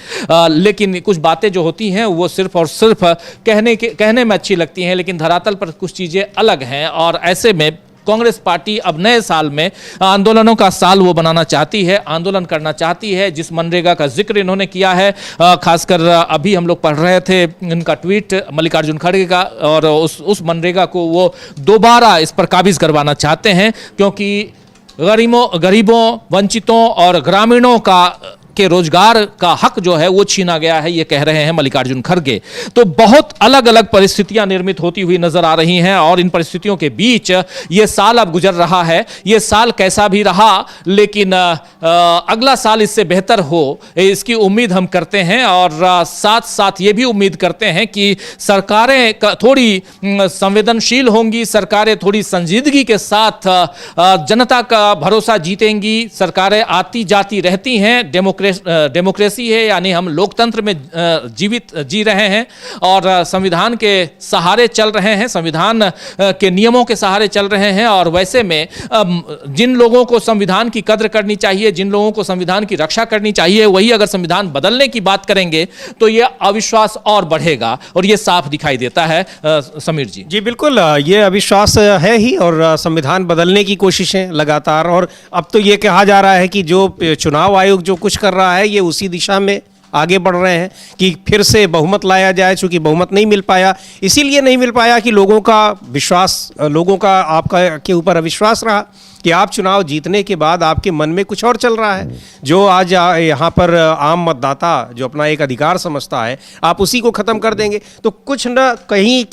लेकिन कुछ बातें जो होती हैं वो सिर्फ और सिर्फ कहने में अच्छी लगती हैं, लेकिन धरातल पर कुछ चीजें अलग हैं। और ऐसे में कांग्रेस पार्टी अब नए साल में आंदोलनों का साल वो बनाना चाहती है, आंदोलन करना चाहती है। जिस मनरेगा का जिक्र इन्होंने किया है, खासकर अभी हम लोग पढ़ रहे थे इनका ट्वीट मल्लिकार्जुन खड़गे का, और उस मनरेगा को वो दोबारा इस पर काबिज करवाना चाहते हैं, क्योंकि गरीबों, वंचितों और ग्रामीणों के रोजगार का हक जो है वो छीना गया है, ये कह रहे हैं मल्लिकार्जुन खड़गे। तो बहुत अलग अलग परिस्थितियां निर्मित होती हुई नजर आ रही हैं और इन परिस्थितियों के बीच ये साल अब गुजर रहा है। ये साल कैसा भी रहा, लेकिन अगला साल इससे बेहतर हो, इसकी उम्मीद हम करते हैं और साथ साथ ये भी उम्मीद करते हैं कि सरकारें थोड़ी संवेदनशील होंगी, सरकारें थोड़ी संजीदगी के साथ जनता का भरोसा जीतेंगी। सरकारें आती जाती रहती हैं, डेमोक्रेसी है, यानी हम लोकतंत्र में जीवित जी रहे हैं और संविधान के सहारे चल रहे हैं, संविधान के नियमों के सहारे चल रहे हैं। और वैसे में जिन लोगों को संविधान की कद्र करनी चाहिए, जिन लोगों को संविधान की रक्षा करनी चाहिए, वही अगर संविधान बदलने की बात करेंगे तो यह अविश्वास और बढ़ेगा और यह साफ दिखाई देता है। समीर जी। जी बिल्कुल, ये अविश्वास है ही और संविधान बदलने की कोशिशें लगातार। और अब तो ये कहा जा रहा है कि जो चुनाव आयोग जो कुछ कर रहा है ये उसी दिशा में आगे बढ़ रहे हैं कि फिर से बहुमत लाया जाए। चूंकि बहुमत नहीं मिल पाया, इसीलिए नहीं मिल पाया कि लोगों का आपका के ऊपर अविश्वास रहा कि आप चुनाव जीतने के बाद आपके मन में कुछ और चल रहा है। जो आज यहाँ पर आम मतदाता जो अपना एक अधिकार समझता है, आप उसी को खत्म कर देंगे तो कुछ न कहीं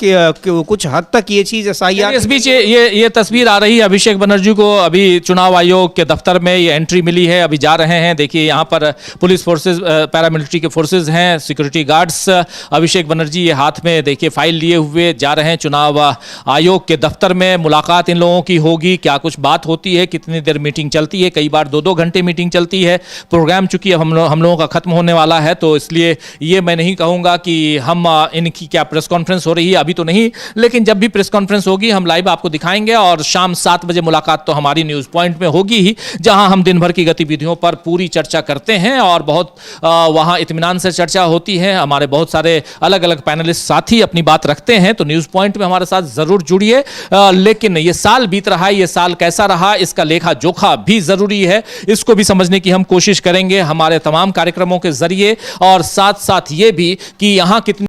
कुछ हद तक ये चीज़ SIR। इस बीच ये तस्वीर आ रही है अभिषेक बनर्जी को, अभी चुनाव आयोग के दफ्तर में ये एंट्री मिली है, अभी जा रहे हैं। देखिए यहाँ पर पुलिस फोर्सेज, पैरामिलिट्री के फोर्सेज हैं, सिक्योरिटी गार्ड्स। अभिषेक बनर्जी ये हाथ में देखिए फाइल लिए हुए जा रहे हैं चुनाव आयोग के दफ्तर में। मुलाकात इन लोगों की होगी, क्या कुछ बात होती है, कितनी देर मीटिंग चलती है, कई बार 2-2 घंटे मीटिंग चलती है। प्रोग्राम चूंकि अब हम लोगों का खत्म होने वाला है तो इसलिए ये मैं नहीं कहूंगा कि हम इनकी क्या प्रेस कॉन्फ्रेंस हो रही है, अभी तो नहीं, लेकिन जब भी प्रेस कॉन्फ्रेंस होगी हम लाइव आपको दिखाएंगे। और शाम 7 बजे मुलाकात तो हमारी न्यूज पॉइंट में होगी ही, जहां हम दिन भर की गतिविधियों पर पूरी चर्चा करते हैं और बहुत वहां इत्मीनान से चर्चा होती है। हमारे बहुत सारे अलग अलग पैनलिस्ट साथी अपनी बात रखते हैं, तो न्यूज पॉइंट में हमारे साथ जरूर जुड़िए। लेकिन ये साल बीत रहा है, ये साल कैसा रहा, इसका लेखा जोखा भी जरूरी है, इसको भी समझने की हम कोशिश करेंगे हमारे तमाम कार्यक्रमों के जरिए। और साथ साथ ये भी कि यहां कितनी